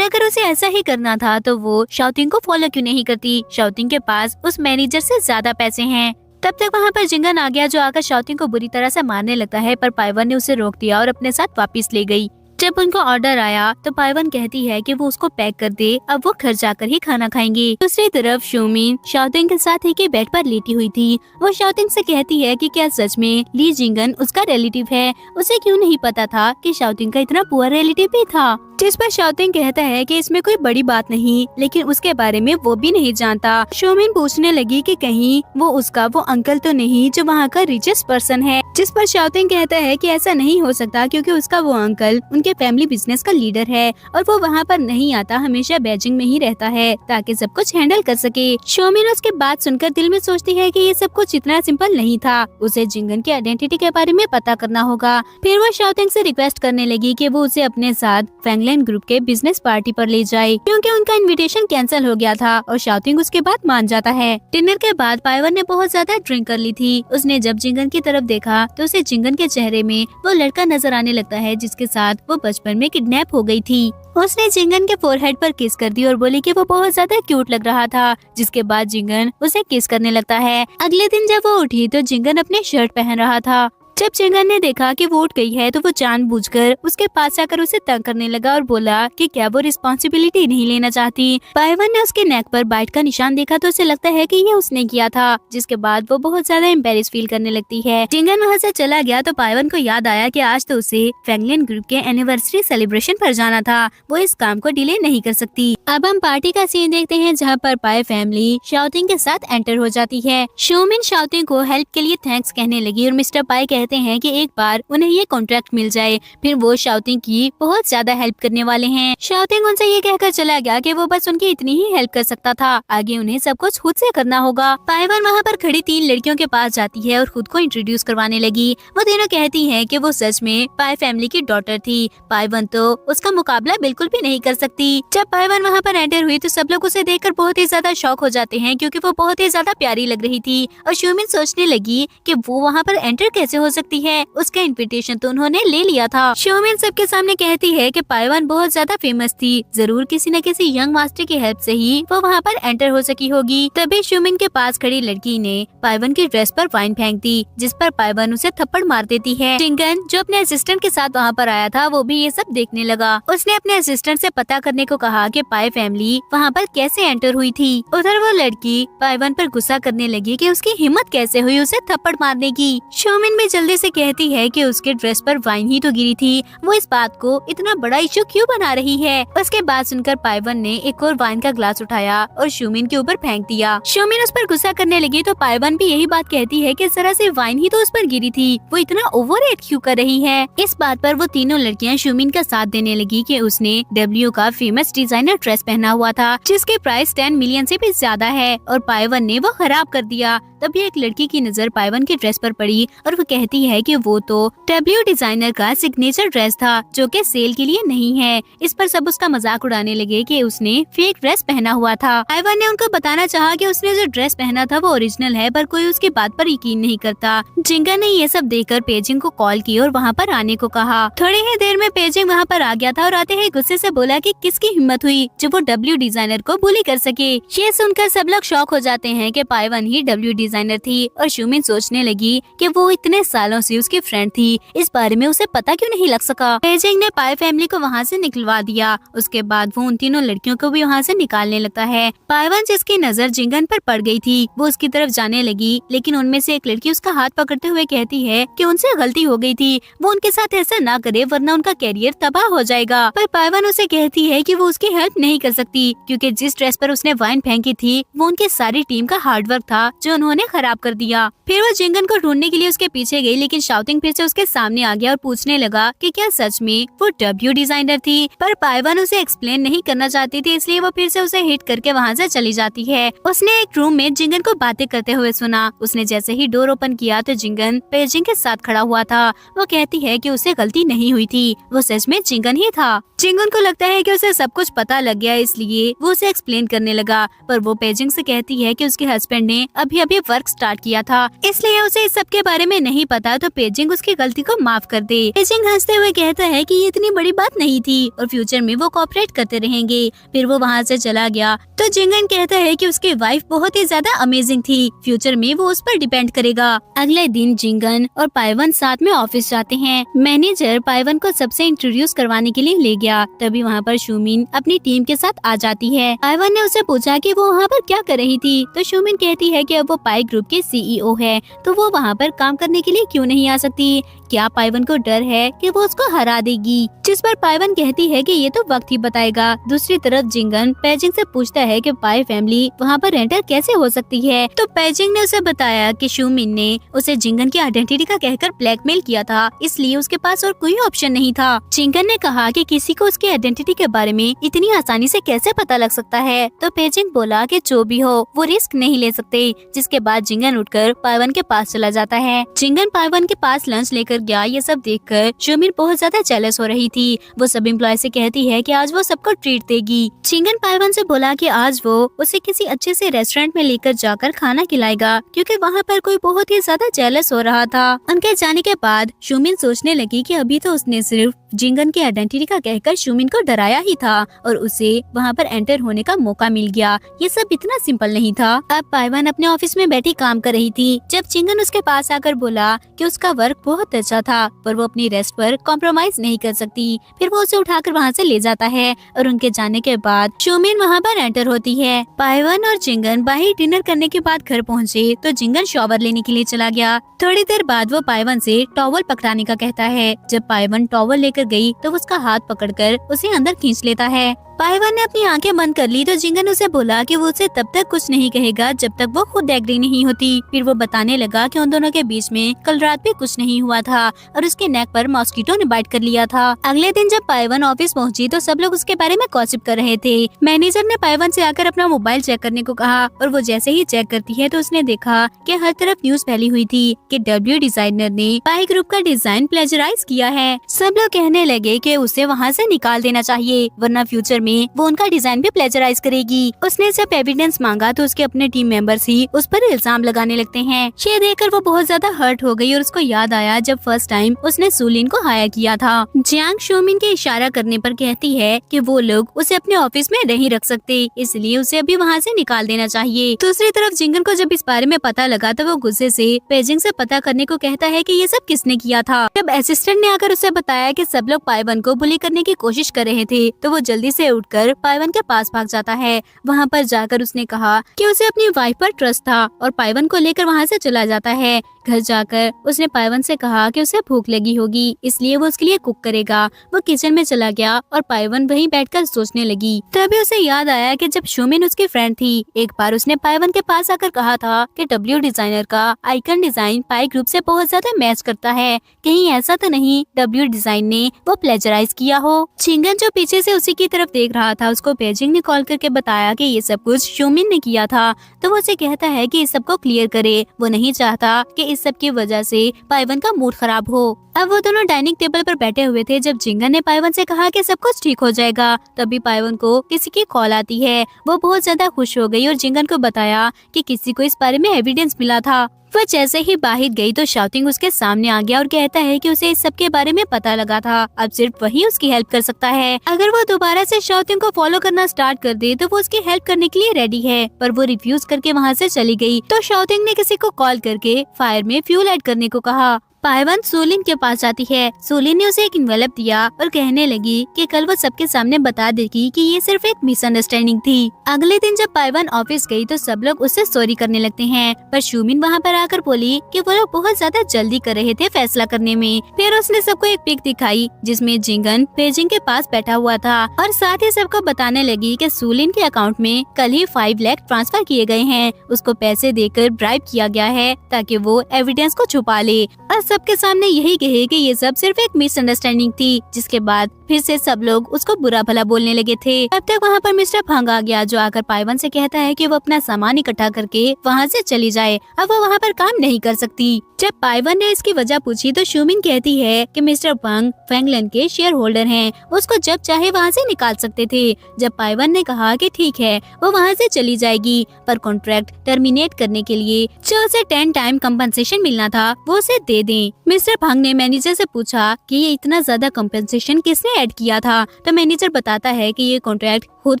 अगर उसे ऐसा ही करना था तो वो शाओटिंग को फॉलो क्यों नहीं करती। शाओटिंग के पास उस मैनेजर से ज्यादा पैसे हैं। तब तक वहाँ पर जिंगन आ गया, जो आकर शाओटिंग को बुरी तरह से मारने लगता है, पर पाइवन ने उसे रोक दिया और अपने साथ वापस ले गई। जब उनका ऑर्डर आया तो पाइवन कहती है कि वो उसको पैक कर दे, अब वो घर जाकर ही खाना खाएंगे। दूसरी तरफ शोमिन शाओटिंग के साथ एक ही बेड पर लेटी हुई थी। वो शाओटिंग से कहती है कि क्या सच में ली जिंगन उसका रिलेटिव है। उसे क्यों नहीं पता था कि शाओटिंग का इतना पुअर रिलेटिव भी था। जिस पर शाओटिंग कहता है कि इसमें कोई बड़ी बात नहीं, लेकिन उसके बारे में वो भी नहीं जानता। शोमिन पूछने लगी कि कहीं वो अंकल तो नहीं जो वहाँ का रिचेस्ट पर्सन है, जिस पर शाओटिंग कहता है कि ऐसा नहीं हो सकता क्योंकि उसका वो अंकल उनके फैमिली बिजनेस का लीडर है और वो वहाँ पर नहीं आता, हमेशा बीजिंग में ही रहता है ताकि सब कुछ हैंडल कर सके। शोमिन उसके बात सुनकर दिल में सोचती है कि ये सब कुछ इतना सिंपल नहीं था, उसे जिंगन की आइडेंटिटी के बारे में पता करना होगा। फिर वो शाओटिंग से रिक्वेस्ट करने लगी कि वो उसे अपने साथ फैंगलैंड ग्रुप के बिजनेस पार्टी पर ले जाए, क्योंकि उनका इनविटेशन कैंसिल हो गया था और शाओटिंग उसके बाद मान जाता है। डिनर के बाद पाइवन ने बहुत ज्यादा ड्रिंक कर ली थी। उसने जब जिंगन की तरफ देखा तो उसे जिंगन के चेहरे में वो लड़का नजर आने लगता है जिसके साथ वो बचपन में किडनैप हो गई थी। उसने जिंगन के फोरहेड पर किस कर दी और बोली कि वो बहुत ज्यादा क्यूट लग रहा था, जिसके बाद जिंगन उसे किस करने लगता है। अगले दिन जब वो उठी तो जिंगन अपने शर्ट पहन रहा था। जब जिंगन ने देखा कि वो उठ गई है तो वो जानबूझकर उसके पास आकर उसे तंग करने लगा और बोला कि क्या वो रिस्पॉन्सिबिलिटी नहीं लेना चाहती। पाइवन ने उसके नेक पर बाइट का निशान देखा तो उसे लगता है कि ये उसने किया था, जिसके बाद वो बहुत ज्यादा एम्बेरेस फील करने लगती है। जिंगन वहाँ से चला गया तो पाइवन को याद आया कि आज तो उसे फैंगलैंड ग्रुप के एनिवर्सरी सेलिब्रेशन पर जाना था, वो इस काम को डिले नहीं कर सकती। अब हम पार्टी का सीन देखते हैं जहाँ पर पाई फैमिली शाओटिंग के साथ एंटर हो जाती है। शोमिन शाओटिंग को हेल्प के लिए थैंक्स कहने लगी और मिस्टर पाई कहते हैं कि एक बार उन्हें ये कॉन्ट्रैक्ट मिल जाए फिर वो शाओटिंग की बहुत ज्यादा हेल्प करने वाले हैं। शाओटिंग उनसे ये कहकर चला गया कि वो बस उनकी इतनी ही हेल्प कर सकता था, आगे उन्हें सब कुछ खुद से करना होगा। पाइवन वहाँ पर खड़ी 3 लड़कियों के पास जाती है और खुद को इंट्रोड्यूस करवाने लगी। वो तीनों कहती है कि वो सच में पाई फैमिली की डॉटर थी। पाइवन तो उसका मुकाबला बिल्कुल भी नहीं कर सकती। जब पाइवन वहाँ पर एंटर हुई तो सब लोग उसे देखकर बहुत ही ज्यादा शॉक हो जाते हैं, क्योंकि वो बहुत ही ज्यादा प्यारी लग रही थी। और शोमिन सोचने लगी कि वो वहाँ पर एंटर कैसे हो सकती है, उसका इनविटेशन तो उन्होंने ले लिया था। शोमिन सबके सामने कहती है कि पाइवन बहुत ज्यादा फेमस थी, जरूर किसी न किसी यंग मास्टर की हेल्प से ही वो वहाँ पर एंटर हो सकी होगी। तभी शोमिन के पास खड़ी लड़की ने पाइवन की ड्रेस पर वाइन फेंक दी, जिस पर पाइवन उसे थप्पड़ मार देती है। जिंगन जो अपने असिस्टेंट के साथ वहाँ पर आया था वो भी ये सब देखने लगा। उसने अपने असिस्टेंट से पता करने को कहा कि पाई फैमिली वहाँ पर कैसे एंटर हुई थी। उधर वो लड़की पाइवन पर गुस्सा करने लगी कि उसकी हिम्मत कैसे हुई उसे थप्पड़ मारने की। शोमिन भी जल्दी से कहती है कि उसके ड्रेस पर वाइन ही तो गिरी थी, वो इस बात को इतना बड़ा इशू क्यों बना रही है। उसके बाद सुनकर पाइवन ने एक और वाइन का ग्लास उठाया और शोमिन के ऊपर फेंक दिया। शोमिन उस पर गुस्सा करने लगी तो पाइवन भी यही बात कहती है कि जरा से वाइन ही तो उस पर गिरी थी, वो इतना ओवर एक्ट क्यों कर रही है। इस बात पर वो तीनों लड़कियां शोमिन का साथ देने लगी कि उसने डब्ल्यू का फेमस डिजाइनर ड्रेस पहना हुआ था, जिसके प्राइस 10 मिलियन से भी ज्यादा है, और पाइवन ने वो खराब कर दिया। तभी एक लड़की की नजर पाइवन की ड्रेस पर पड़ी और वो कहती है कि वो तो डब्ल्यू डिजाइनर का सिग्नेचर ड्रेस था, जो कि सेल के लिए नहीं है। इस पर सब उसका मजाक उड़ाने लगे कि उसने फेक ड्रेस पहना हुआ था। पाइवन ने उनको बताना चाहा कि उसने जो ड्रेस पहना था वो ओरिजिनल है, पर कोई उसकी बात पर यकीन नहीं करता। जिंगन ने ये सब देखकर पेजिंग को कॉल की और वहाँ पर आने को कहा। थोड़ी ही देर में पेजिंग वहाँ पर आ गया था और आते ही गुस्से से बोला कि किसकी हिम्मत हुई जो वो डब्ल्यू डिजाइनर को बुली कर सके। ये सुनकर सब लोग शॉक हो जाते हैं कि पाइवन ही डब्ल्यू डिजाइनर थी, और शोमिन सोचने लगी कि वो इतने सालों से उसकी फ्रेंड थी, इस बारे में उसे पता क्यों नहीं लग सका। पेजिंग ने पाई फैमिली को वहाँ से निकलवा दिया। उसके बाद वो उन तीनों लड़कियों को भी वहाँ से निकालने लगता है। पाइवन जिसकी नजर जिंगन पर पड़ गई थी वो उसकी तरफ जाने लगी, लेकिन उनमें से एक लड़की उसका हाथ पकड़ते हुए कहती है कि उनसे गलती हो गई थी, वो उनके साथ ऐसा ना करे वरना उनका कैरियर तबाह हो जाएगा। पर पाइवन उसे कहती है कि वो उसकी हेल्प नहीं कर सकती, क्योंकि जिस ड्रेस पर उसने वाइन फेंकी थी वो उनकी सारी टीम का हार्डवर्क था जो उन्होंने उन्हें खराब कर दिया। फिर वो जिंगन को ढूंढने के लिए उसके पीछे गई, लेकिन शाओटिंग फिर से उसके सामने आ गया और पूछने लगा कि क्या सच में वो डब्ल्यू डिजाइनर थी। पर पाइवन उसे एक्सप्लेन नहीं करना चाहती थी, इसलिए वो फिर से उसे हिट करके वहाँ से चली जाती है। उसने एक रूम में जिंगन को बातें करते हुए सुना। उसने जैसे ही डोर ओपन किया तो जिंगन पेजिंग के साथ खड़ा हुआ था। वो कहती है कि उसे गलती नहीं हुई थी, वो सच में जिंगन ही था। जिंगन को लगता है कि उसे सब कुछ पता लग गया, इसलिए वो उसे एक्सप्लेन करने लगा। पर वो पेजिंग से कहती है कि उसके हस्बैंड ने अभी अभी वर्क स्टार्ट किया था, इसलिए उसे इस सब के बारे में नहीं पता, तो पेजिंग उसकी गलती को माफ कर दे। पेजिंग हंसते हुए कहता है कि ये इतनी बड़ी बात नहीं थी और फ्यूचर में वो कोऑपरेट करते रहेंगे। फिर वो वहाँ से चला गया। तो जिंगन कहता है कि उसकी वाइफ बहुत ही ज्यादा अमेजिंग थी, फ्यूचर में वो उस पर डिपेंड करेगा। अगले दिन जिंगन और पाइवन साथ में ऑफिस जाते हैं। मैनेजर पाइवन को सबसे इंट्रोड्यूस करवाने के लिए ले गया। तभी वहाँ पर शूमिन अपनी टीम के साथ आ जाती है। पाइवन ने उसे पूछा कि वो वहाँ पर क्या कर रही थी, तो शूमिन कहती है कि अब वो पाई ग्रुप के सीईओ है, तो वो वहाँ पर काम करने के लिए क्यों नहीं आ सकती। क्या पाइवन को डर है कि वो उसको हरा देगी, जिस पर पाइवन कहती है कि ये तो वक्त ही बताएगा। दूसरी तरफ जिंगन पेजिंग से पूछता है कि पाई फैमिली वहाँ पर एंटर कैसे हो सकती है, तो पेजिंग ने उसे बताया कि शूमिन ने उसे जिंगन की आइडेंटिटी का कहकर ब्लैकमेल किया था, इसलिए उसके पास और कोई ऑप्शन नहीं था। जिंगन ने कहा कि किसी को उसकी आइडेंटिटी के बारे में इतनी आसानी से कैसे पता लग सकता है, तो पेजिंग बोला कि जो भी हो वो रिस्क नहीं ले सकते। जिसके बाद जिंगन उठकर पाइवन के पास चला जाता है। जिंगन पाइवन के पास लंच लेकर गया। ये सब देखकर शूमिन बहुत ज्यादा जेलस हो रही थी। वो सब एम्प्लॉय से कहती है कि आज वो सबको ट्रीट देगी। जिंगन पाइवन से बोला कि आज वो उसे किसी अच्छे से रेस्टोरेंट में लेकर जाकर खाना खिलाएगा, क्योंकि वहाँ पर कोई बहुत ही ज्यादा जेलस हो रहा था। उनके जाने के बाद शूमिन सोचने लगी कि अभी तो उसने सिर्फ जिंगन की आइडेंटिटी का कहकर शूमिन को डराया ही था और उसे वहाँ पर एंटर होने का मौका मिल गया। ये सब इतना सिंपल नहीं था। अब पाइवन अपने ऑफिस में बैठी काम कर रही थी, जब जिंगन उसके पास आकर बोला कि उसका वर्क बहुत अच्छा था पर वो अपनी रेस्ट पर कॉम्प्रोमाइज नहीं कर सकती। फिर वो उसे उठाकर वहाँ से ले जाता है और उनके जाने के बाद शूमिन वहाँ पर एंटर होती है। पाइवन और जिंगन बाहर डिनर करने के बाद घर पहुँचे तो जिंगन शॉवर लेने के लिए चला गया। थोड़ी देर बाद वो पाइवन से टॉवल पकड़ाने का कहता है। जब पाइवन टॉवल लेकर गई तो उसका हाथ पकड़कर उसे अंदर खींच लेता है। पाइवन ने अपनी आंखें बंद कर ली तो जिंगन उसे बोला कि वो उसे तब तक कुछ नहीं कहेगा जब तक वो खुद एग्री नहीं होती। फिर वो बताने लगा कि उन दोनों के बीच में कल रात भी कुछ नहीं हुआ था और उसके नेक पर मॉस्किटो ने बाइट कर लिया था। अगले दिन जब पाइवन ऑफिस पहुंची तो सब लोग उसके बारे में गॉसिप कर रहे थे। मैनेजर ने पाइवन से आकर अपना मोबाइल चेक करने को कहा और वो जैसे ही चेक करती है तो उसने देखा कि हर तरफ न्यूज फैली हुई थी कि डब्ल्यू डिजाइनर ने पाई ग्रुप का डिजाइन प्लेजराइज किया है। सब लोग कहने लगे कि उसे वहाँ से निकाल देना चाहिए, वरना फ्यूचर में वो उनका डिजाइन भी प्लेजराइज करेगी। उसने जब एविडेंस मांगा तो उसके अपने टीम मेंबर्स ही उस पर इल्जाम लगाने लगते हैं। ये देखकर वो बहुत ज्यादा हर्ट हो गई और उसको याद आया जब फर्स्ट टाइम उसने सुलिन को हायर किया था। जियांग शूमिन के इशारा करने पर कहती है कि वो लोग उसे अपने ऑफिस में नहीं रख सकते, इसलिए उसे अभी वहाँ से निकाल देना चाहिए। दूसरी तरफ जिंगन को जब इस बारे में पता लगा तो वो गुस्से से पेजिंग से पता करने को कहता है कि ये सब किसने किया था। जब असिस्टेंट ने आकर उसे बताया कि सब लोग पाइवन को बुली करने की कोशिश कर रहे थे तो वो जल्दी से उठकर पाइवन के पास भाग जाता है। वहाँ पर जाकर उसने कहा कि उसे अपनी वाइफ पर ट्रस्ट था और पाइवन को लेकर वहाँ से चला जाता है। घर जाकर उसने पाइवन से कहा कि उसे भूख लगी होगी, इसलिए वो उसके लिए कुक करेगा। वो किचन में चला गया और पाइवन वहीं बैठकर सोचने लगी। तभी उसे याद आया कि जब शूमिन उसकी फ्रेंड थी, एक बार उसने पाइवन के पास आकर कहा था कि डब्ल्यू डिजाइनर का आइकन डिजाइन पाई ग्रुप से बहुत ज्यादा मैच करता है, कहीं ऐसा तो नहीं डब्ल्यू डिजाइन ने वो प्लेजराइज किया हो। जिंगन जो पीछे से उसी की तरफ देख रहा था, उसको पेजिंग ने कॉल करके बताया कि ये सब कुछ शूमिन ने किया था, तो वो उसे कहता है कि इस सब को क्लियर करे। वो नहीं चाहता कि इस सब की वजह से पाइवन का मूड खराब हो। अब वो दोनों डाइनिंग टेबल पर बैठे हुए थे जब जिंगन ने पाइवन से कहा कि सब कुछ ठीक हो जाएगा। तभी पाइवन को किसी की कॉल आती है। वो बहुत ज्यादा खुश हो गई और जिंगन को बताया कि किसी को इस बारे में एविडेंस मिला था। वह जैसे ही बाहर गई तो शाउटिंग उसके सामने आ गया और कहता है कि उसे इस सब के बारे में पता लगा था, अब सिर्फ वही उसकी हेल्प कर सकता है। अगर वो दोबारा से शाउटिंग को फॉलो करना स्टार्ट कर दे तो वो उसकी हेल्प करने के लिए रेडी है, पर वो रिफ्यूज करके वहाँ से चली गई। तो शाउटिंग ने किसी को कॉल करके फायर में फ्यूल ऐड करने को कहा। पाइवन सोलिन के पास आती है। सोलिन ने उसे एक इन्वेलप दिया और कहने लगी कि कल वो सबके सामने बता देगी कि ये सिर्फ एक मिसअंडरस्टैंडिंग थी। अगले दिन जब पाइवन ऑफिस गई तो सब लोग उससे सॉरी करने लगते हैं, पर शूमिन वहाँ पर आकर बोली कि वो लोग बहुत ज्यादा जल्दी कर रहे थे फैसला करने में। फिर उसने सबको एक पिक दिखाई जिसमें जिंगन पेजिंग के पास बैठा हुआ था और साथ ही सबको बताने लगी कि सोलिन के अकाउंट में कल ही 5 लाख ट्रांसफर किए गए हैं। उसको पैसे देकर ब्राइब किया गया है ताकि वो एविडेंस को छुपा ले और सबके सामने यही कहे कि ये सब सिर्फ एक मिसअंडरस्टैंडिंग थी। जिसके बाद फिर से सब लोग उसको बुरा भला बोलने लगे थे। तब तक वहाँ पर मिस्टर भंग आ गया जो आकर पाइवन से कहता है कि वो अपना सामान इकट्ठा करके वहाँ से चली जाए, अब वो वहाँ पर काम नहीं कर सकती। जब पाइवन ने इसकी वजह पूछी तो शूमिन कहती है कि मिस्टर भंग फैंगलन के शेयर होल्डर हैं, उसको जब चाहे वहाँ से निकाल सकते थे। जब पाइवन ने कहा कि ठीक है वो वहाँ से चली जाएगी, पर कॉन्ट्रैक्ट टर्मिनेट करने के लिए जो उसे 10 टाइम कंपनसेशन मिलना था वो उसे दे दें। मिस्टर भंग ने मैनेजर से पूछा कि ये इतना ज्यादा कंपनसेशन किसने ऐड किया था, तो मैनेजर बताता है कि ये कॉन्ट्रैक्ट खुद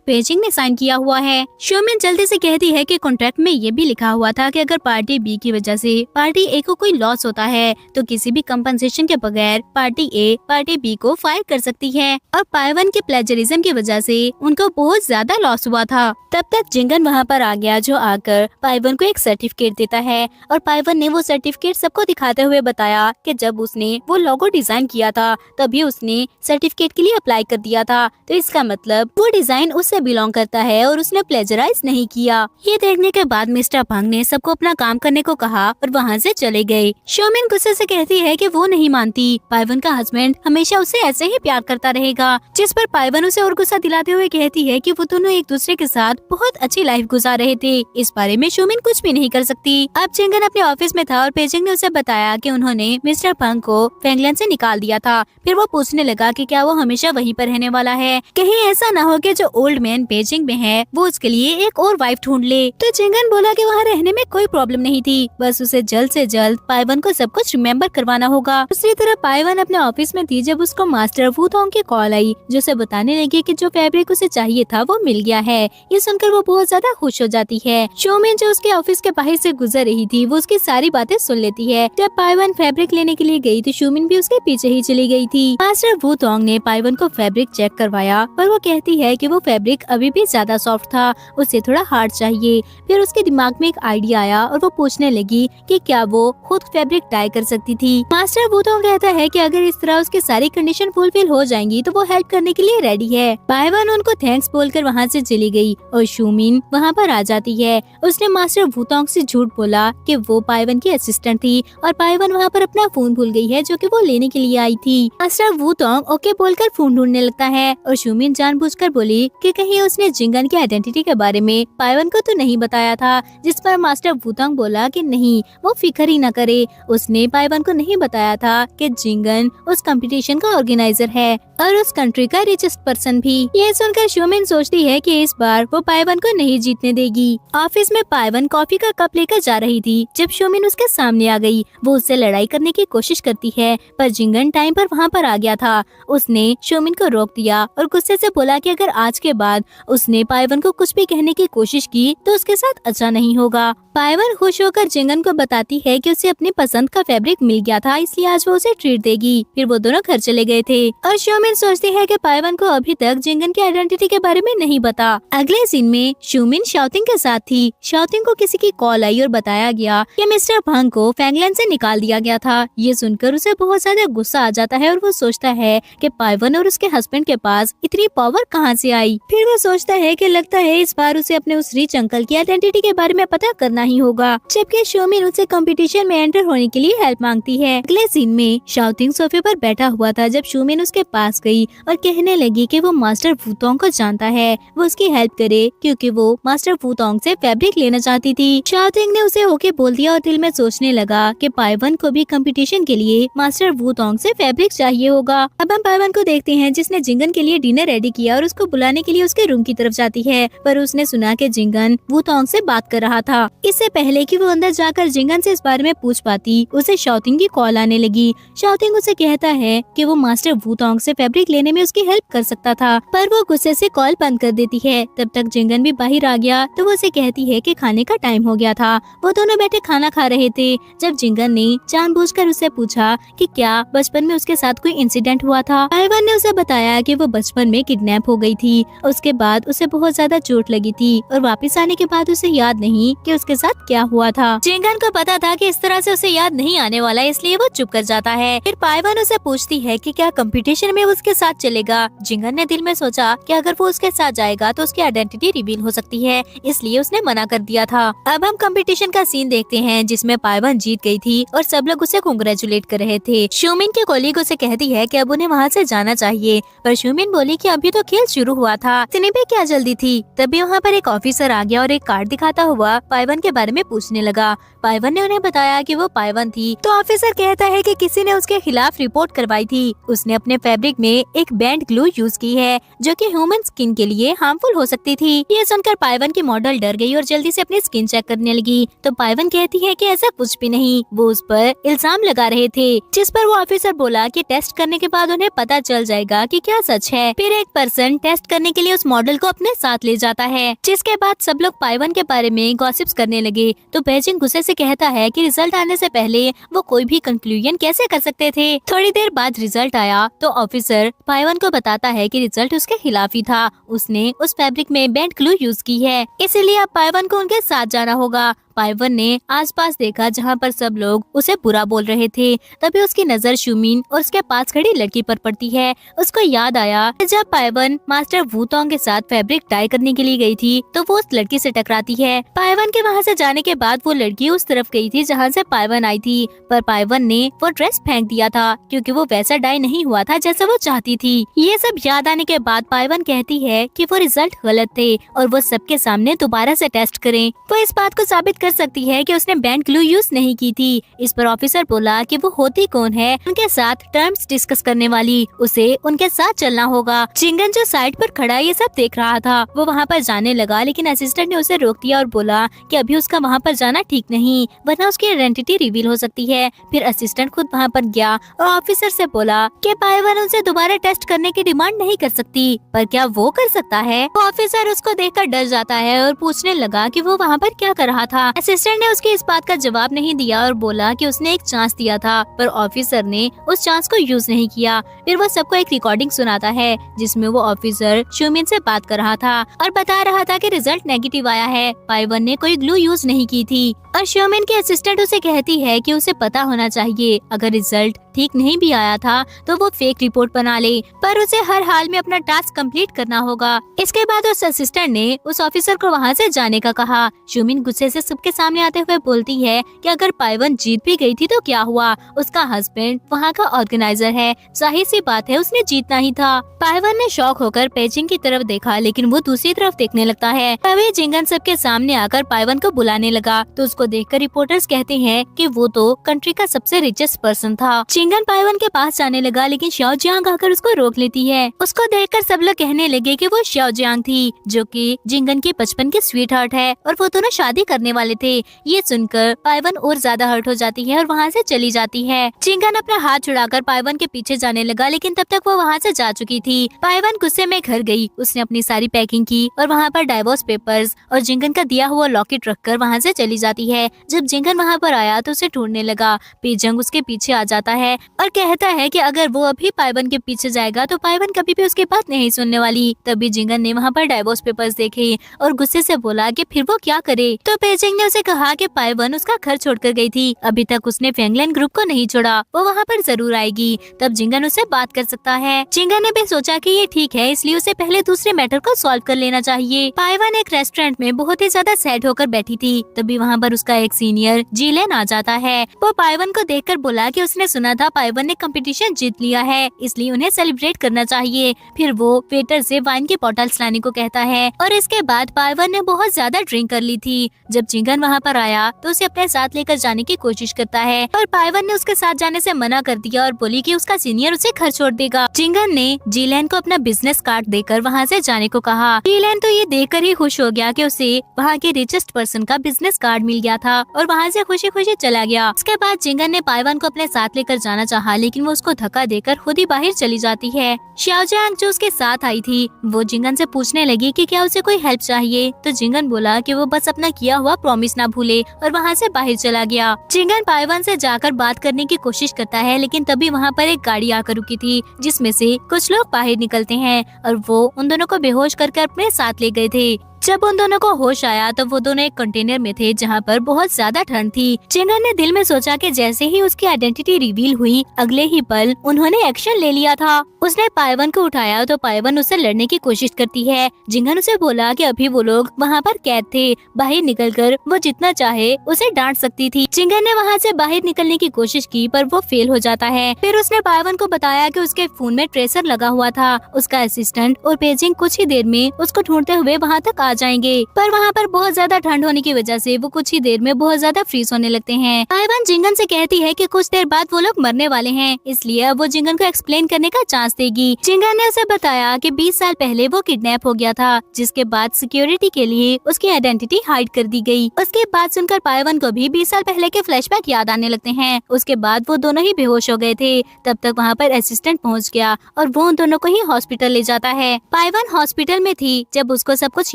पेजिंग ने साइन किया हुआ है। शोमिन जल्दी से कहती है कि कॉन्ट्रैक्ट में ये भी लिखा हुआ था कि अगर पार्टी बी की वजह से पार्टी ए को कोई लॉस होता है तो किसी भी कंपनसेशन के बगैर पार्टी ए पार्टी बी को फायर कर सकती है, और पाइवन के प्लेजरिज्म की वजह से उनको बहुत ज्यादा लॉस हुआ था। तब तक जिंगन वहाँ पर आ गया जो आकर पाइवन को एक सर्टिफिकेट देता है और पाइवन ने वो सर्टिफिकेट सबको दिखाते हुए बताया कि जब उसने वो लोगो डिजाइन किया था तभी उसने सर्टिफिकेट के लिए अप्लाई कर दिया था, तो इसका मतलब वो डिजाइन उससे बिलोंग करता है और उसने प्लेजराइज नहीं किया। ये देखने के बाद मिस्टर भंग ने सबको अपना काम करने को कहा और वहाँ से चले गए। शोमिन गुस्से से कहती है कि वो नहीं मानती, पाइवन का हस्बैंड हमेशा उसे ऐसे ही प्यार करता रहेगा, जिस पर पाइवन उसे और गुस्सा दिलाते हुए कहती है कि वो दोनों एक दूसरे के साथ बहुत अच्छी लाइफ गुजार रहे थे। इस बारे में शोमिन कुछ भी नहीं कर सकती। अब जिंगन अपने ऑफिस में था और पेजिंग ने उसे बताया कि उन्होंने मिस्टर भंग को फैंगलन से निकाल दिया था। फिर वो पूछने लगा कि क्या वो हमेशा वहीं पर रहने वाला है, कहीं ऐसा न हो कि जो ओल्ड मैन पेजिंग में है वो उसके लिए एक और वाइफ ढूंढ ले। तो जिंगन बोला कि वहाँ रहने में कोई प्रॉब्लम नहीं थी, बस उसे जल्द से जल्द पाइवन को सब कुछ रिमेम्बर करवाना होगा। दूसरी तरफ पाइवन अपने ऑफिस में थी जब उसको मास्टर वूथोंग की कॉल आई जो उसे बताने लगी कि जो फैब्रिक उसे चाहिए था वो मिल गया है। ये सुनकर वो बहुत ज्यादा खुश हो जाती है। शोमिन जो उसके ऑफिस के बाहर से गुजर रही थी वो उसकी सारी बातें सुन लेती है। जब पाइवन फैब्रिक लेने के लिए गई तो शोमिन भी उसके पीछे ही चली गई थी। मास्टर वूथोंग ने पाइवन को फैब्रिक चेक करवाया पर वो कहती है कि वो फैब्रिक अभी भी ज्यादा सॉफ्ट था, उसे थोड़ा हार्ड चाहिए। फिर उसके दिमाग में एक आइडिया आया और वो पूछने लगी कि क्या वो खुद फैब्रिक डाई कर सकती थी। मास्टर वूथोंग कहता है कि अगर इस तरह उसकी सारी कंडीशन फुलफिल हो जाएंगी तो वो हेल्प करने के लिए रेडी है। पाइवन उनको थैंक्स बोलकर वहाँ से चली गई और शूमिन वहाँ पर आ जाती है। उसने मास्टर वूथोंग से झूठ बोला कि वो पाइवन की असिस्टेंट थी और पाइवन वहाँ पर अपना फोन भूल गई है जो कि वो लेने के लिए आई थी। मास्टर वूथोंग ओके बोलकर फोन ढूंढने लगता है और शूमिन जानबूझकर बोली कि कहीं उसने जिंगन की आइडेंटिटी के बारे में पाइवन को तो नहीं बताया था, जिस पर मास्टर वूथोंग बोला कि नहीं वो फिक्र ही न करे, उसने पाइवन को नहीं बताया था कि जिंगन उस कंपटीशन का ऑर्गेनाइजर है और उस कंट्री का रिचेस्ट पर्सन भी। ये सुनकर शोमिन सोचती है कि इस बार वो पाइवन को नहीं जीतने देगी। ऑफिस में पाइवन कॉफी का कप लेकर जा रही थी जब शोमिन उसके सामने आ गई। वो उससे लड़ाई करने की कोशिश करती है पर जिंगन टाइम पर वहाँ पर आ गया था। उसने शोमिन को रोक दिया और गुस्से से बोला कि अगर आज के बाद उसने पाइवन को कुछ भी कहने की कोशिश की तो उसके साथ अच्छा नहीं होगा। पाइवन खुश होकर जिंगन को बताती है कि उसे अपनी पसंद का फैब्रिक मिल गया था इसलिए आज वो उसे ट्रीट देगी। फिर वो दोनों घर चले गए थे और शोमिन सोचती है कि पाइवन को अभी तक जिंगन की आइडेंटिटी के बारे में नहीं पता। अगले सीन में शोमिन शाओटिंग के साथ थी। शाओटिंग को किसी की कॉल आई और बताया गया कि मिस्टर भंग को फैंगलन से निकाल दिया गया था। ये सुनकर उसे बहुत ज्यादा गुस्सा आ जाता है और वो सोचता है कि पाइवन और उसके हस्बैंड के पास इतनी पावर कहाँ से आई। फिर वो सोचता है कि लगता है इस बार उसे अपने उस रिच अंकल की आइडेंटिटी के बारे में पता करना ही होगा। जबकि शोमिन उसे कंपटीशन में एंटर होने के लिए हेल्प मांगती है। अगले सीन में शाओटिंग सोफे पर बैठा हुआ था जब शोमिन उसके पास गई और कहने लगी कि वो मास्टर वूथोंग को जानता है, वो उसकी हेल्प करे क्योंकि वो मास्टर वूथोंग से फैब्रिक लेना चाहती थी। शाओटिंग ने उसे ओके बोल दिया और दिल में सोचने लगा कि पाइवन को भी कंपटीशन के लिए मास्टर वूथोंग से फैब्रिक चाहिए होगा। अब हम पाइवन को देखते हैं जिसने जिंगन के लिए डिनर रेडी किया और उसको बुलाने के के लिए उसके रूम की तरफ जाती है, पर उसने सुना कि जिंगन वूतोंग से बात कर रहा था। इससे पहले कि वो अंदर जाकर जिंगन से इस बारे में पूछ पाती, उसे शाओटिंग की कॉल आने लगी। शाओटिंग उसे कहता है कि वो मास्टर वूतोंग से फैब्रिक लेने में उसकी हेल्प कर सकता था, पर वो गुस्से से कॉल बंद कर देती है। तब तक जिंगन भी बाहर आ गया तो वो उसे कहती है कि खाने का टाइम हो गया था। वो दोनों बैठे खाना खा रहे थे जब जिंगन ने जानबूझकर उससे पूछा कि क्या बचपन में उसके साथ कोई इंसिडेंट हुआ था। पाइवन ने उसे बताया कि वो बचपन में किडनैप हो गई थी। उसके बाद उसे बहुत ज्यादा चोट लगी थी और वापस आने के बाद उसे याद नहीं कि उसके साथ क्या हुआ था। जिंगन को पता था कि इस तरह से उसे याद नहीं आने वाला, इसलिए वो चुप कर जाता है। फिर पाइवन उसे पूछती है कि क्या कंपटीशन में वो उसके साथ चलेगा। जिंगन ने दिल में सोचा कि अगर वो उसके साथ जाएगा तो उसकी आइडेंटिटी रिवील हो सकती है, इसलिए उसने मना कर दिया था। अब हम कंपटीशन का सीन देखते हैं जिसमें पाइवन जीत गई थी और सब लोग उसे कांग्रेचुलेट कर रहे थे। शूमिन के कोलीग उसे कहती है कि अब उन्हें वहाँ से जाना चाहिए, पर शूमिन बोली कि अभी तो खेल शुरू हुआ था, इतनी भी क्या जल्दी थी। तभी वहाँ पर एक ऑफिसर आ गया और एक कार्ड दिखाता हुआ पाइवन के बारे में पूछने लगा। पाइवन ने उन्हें बताया कि वो पाइवन थी। तो ऑफिसर कहता है कि किसी ने उसके खिलाफ रिपोर्ट करवाई थी। उसने अपने फैब्रिक में एक बैंड ग्लू यूज की है जो कि ह्यूमन स्किन के लिए हार्मफुल हो सकती थी। ये सुनकर पाइवन की मॉडल डर गई और जल्दी से अपनी स्किन चेक करने लगी। तो पाइवन कहती है कि ऐसा कुछ भी नहीं, वो उस पर इल्जाम लगा रहे थे। जिस पर वो ऑफिसर बोला कि टेस्ट करने के बाद उन्हें पता चल जाएगा कि क्या सच है। फिर एक पर्सन टेस्ट करने के लिए उस मॉडल को अपने साथ ले जाता है, जिसके बाद सब लोग पाइवन के बारे में गॉसिप्स करने लगे। तो बेजिंग गुस्से से कहता है कि रिजल्ट आने से पहले वो कोई भी कंक्लूजन कैसे कर सकते थे। थोड़ी देर बाद रिजल्ट आया तो ऑफिसर पाइवन को बताता है कि रिजल्ट उसके खिलाफ ही था। उसने उस फैब्रिक में बैंड ग्लू यूज की है, इसलिए अब पाइवन को उनके साथ जाना होगा। पाइवन ने आसपास देखा जहाँ पर सब लोग उसे बुरा बोल रहे थे। तभी उसकी नजर शूमिन और उसके पास खड़ी लड़की पर पड़ती है। उसको याद आया कि जब पाइवन मास्टर वूतोंग के साथ फैब्रिक डाई करने के लिए गई थी तो वो उस लड़की से टकराती है। पाइवन के वहाँ से जाने के बाद वो लड़की उस तरफ गई थी जहाँ से पाइवन आई थी, पर पाइवन ने वो ड्रेस फेंक दिया था क्योंकि वो वैसा डाई नहीं हुआ था जैसा वो चाहती थी। ये सब याद आने के बाद पाइवन कहती है कि वो रिजल्ट गलत थे और वो सबके सामने दोबारा से टेस्ट करें। वो इस बात को साबित कर सकती है कि उसने बैंड ग्लू यूज नहीं की थी। इस पर ऑफिसर बोला कि वो होती कौन है उनके साथ टर्म्स डिस्कस करने वाली, उसे उनके साथ चलना होगा। जिंगन जो साइड पर खड़ा ये सब देख रहा था, वो वहाँ पर जाने लगा, लेकिन असिस्टेंट ने उसे रोक दिया और बोला कि अभी उसका वहाँ पर जाना ठीक नहीं, वरना उसकी आइडेंटिटी रिवील हो सकती है। फिर असिस्टेंट खुद वहाँ पर गया और ऑफिसर से बोला कि पाइवन उनसे दोबारा टेस्ट करने की डिमांड नहीं कर सकती, पर क्या वो कर सकता है। ऑफिसर उसको देखकर डर जाता है और पूछने लगा कि वो वहाँ पर क्या कर रहा था। असिस्टेंट ने उसकी इस बात का जवाब नहीं दिया और बोला कि उसने एक चांस दिया था, पर ऑफिसर ने उस चांस को यूज नहीं किया। फिर वो सबको एक रिकॉर्डिंग सुनाता है जिसमें वो ऑफिसर शूमिन से बात कर रहा था और बता रहा था कि रिजल्ट नेगेटिव आया है, पाइवन ने कोई ग्लू यूज नहीं की थी। और शूमिन की असिस्टेंट उसे कहती है कि उसे पता होना चाहिए अगर रिजल्ट ठीक नहीं भी आया था तो वो फेक रिपोर्ट बना ले, पर उसे हर हाल में अपना टास्क कंप्लीट करना होगा। इसके बाद उस असिस्टेंट ने उस ऑफिसर को वहाँ से जाने का कहा। शूमिन गुस्से से सबके सामने आते हुए बोलती है कि अगर पाइवन जीत भी गई थी तो क्या हुआ, उसका हस्बैंड वहाँ का ऑर्गेनाइजर है, जाहिर सी बात है उसने जीतना ही था। पाइवन ने शॉक होकर पेजिंग की तरफ देखा, लेकिन वो दूसरी तरफ देखने लगता है। तभी जिंगन सबके सामने आकर पाइवन को बुलाने लगा तो उसको देखकर रिपोर्टर्स कहते हैं कि वो तो कंट्री का सबसे रिचेस्ट पर्सन था। जिंगन पाइवन के पास जाने लगा, लेकिन शाओ जियांग आकर उसको रोक लेती है। उसको देखकर सब लोग कहने लगे कि वो शाओ जियांग थी, जो कि जिंगन की बचपन की स्वीट हार्ट है और वो दोनों शादी करने वाले थे। ये सुनकर पाइवन और ज्यादा हर्ट हो जाती है और वहाँ से चली जाती है। जिंगन अपना हाथ छुड़ाकर पाइवन के पीछे जाने लगा, लेकिन तब तक वो वहाँ से जा चुकी थी। पाइवन गुस्से में घर गई, उसने अपनी सारी पैकिंग की और वहाँ पर डाइवोर्स पेपर्स और जिंगन का दिया हुआ लॉकेट रखकर वहाँ से चली जाती है। जब जिंगन वहाँ पर आया तो उसे ढूंढने लगा। पेजंग उसके पीछे आ जाता है और कहता है कि अगर वो अभी पाइवन के पीछे जाएगा तो पाइवन कभी भी उसकी बात नहीं सुनने वाली। तभी जिंगन ने वहाँ पर डाइवोर्स पेपर्स देखे और गुस्से से बोला कि फिर वो क्या करे। तो पेजिंग ने उसे कहा कि पाइवन उसका घर छोड़कर गई थी, अभी तक उसने फेंगलैंड ग्रुप को नहीं छोड़ा, वो वहाँ पर जरूर आएगी, तब जिंगन उससे बात कर सकता है। जिंगन ने भी सोचा कि ये ठीक है, इसलिए उसे पहले दूसरे मैटर को सॉल्व कर लेना चाहिए। पाइवन एक रेस्टोरेंट में बहुत ही ज्यादा सैड होकर बैठी थी, तभी वहाँ पर उसका एक सीनियर जिलेन आ जाता है। वो पाइवन को देखकर बोला कि उसने सुना था पाइवन ने कंपटीशन जीत लिया है, इसलिए उन्हें सेलिब्रेट करना चाहिए। फिर वो वेटर से वाइन की बॉटल्स लाने को कहता है और इसके बाद पाइवन ने बहुत ज्यादा ड्रिंक कर ली थी। जब जिंगन वहाँ पर आया तो उसे अपने साथ लेकर जाने की कोशिश करता है, पर पाइवन ने उसके साथ जाने से मना कर दिया और बोली कि उसका सीनियर उसे घर छोड़ देगा। जिंगन ने जिलेन को अपना बिजनेस कार्ड देकर वहाँ से जाने को कहा। जिलेन तो ये देखकर ही खुश हो गया कि उसे वहाँ के रिचेस्ट पर्सन का बिजनेस कार्ड मिल गया था और वहाँ से खुशी खुशी चला गया। उसके बाद जिंगन ने पाइवन को अपने साथ लेकर जाना चाहा, लेकिन वो उसको धक्का देकर खुद ही बाहर चली जाती है। शाओजियांग जो उसके साथ आई थी वो जिंगन से पूछने लगी कि क्या उसे कोई हेल्प चाहिए, तो जिंगन बोला कि वो बस अपना किया हुआ प्रॉमिस ना भूले और वहाँ से बाहर चला गया। जिंगन पाइवन से जाकर बात करने की कोशिश करता है, लेकिन तभी वहाँ पर एक गाड़ी आकर रुकी थी जिसमें से कुछ लोग बाहर निकलते हैं और वो उन दोनों को बेहोश करके अपने साथ ले गए थे। जब उन दोनों को होश आया तो वो दोनों एक कंटेनर में थे जहाँ पर बहुत ज्यादा ठंड थी। जिंगन ने दिल में सोचा कि जैसे ही उसकी आइडेंटिटी रिवील हुई अगले ही पल उन्होंने एक्शन ले लिया था। उसने पाइवन को उठाया तो पाइवन उससे लड़ने की कोशिश करती है। जिंगन उसे बोला कि अभी वो लोग वहाँ पर कैद थे, बाहर निकलकर वो जितना चाहे उसे डांट सकती थी। जिंगन ने वहाँ से बाहर निकलने की कोशिश की पर वो फेल हो जाता है। फिर उसने पाइवन को बताया कि उसके फोन में ट्रेसर लगा हुआ था। उसका असिस्टेंट और पेजिंग कुछ ही देर में उसको ढूंढते हुए वहाँ तक आ जाएंगे, पर वहाँ पर बहुत ज्यादा ठंड होने की वजह से वो कुछ ही देर में बहुत ज्यादा फ्रीज होने लगते हैं। पाइवन जिंगन से कहती है कि कुछ देर बाद वो लोग मरने वाले हैं, इसलिए अब वो जिंगन को एक्सप्लेन करने का चांस देगी। जिंगन ने उसे बताया कि 20 साल पहले वो किडनैप हो गया था, जिसके बाद सिक्योरिटी के लिए उसकी आइडेंटिटी हाइड कर दी गई। उसकी बात सुनकर पाइवन को भी 20 साल पहले के फ्लैशबैक याद आने लगते हैं। उसके बाद वो दोनों ही बेहोश हो गए थे। तब तक वहाँ पर असिस्टेंट पहुँच गया और वो उन दोनों को ही हॉस्पिटल ले जाता है। पाइवन हॉस्पिटल में थी जब उसको सब कुछ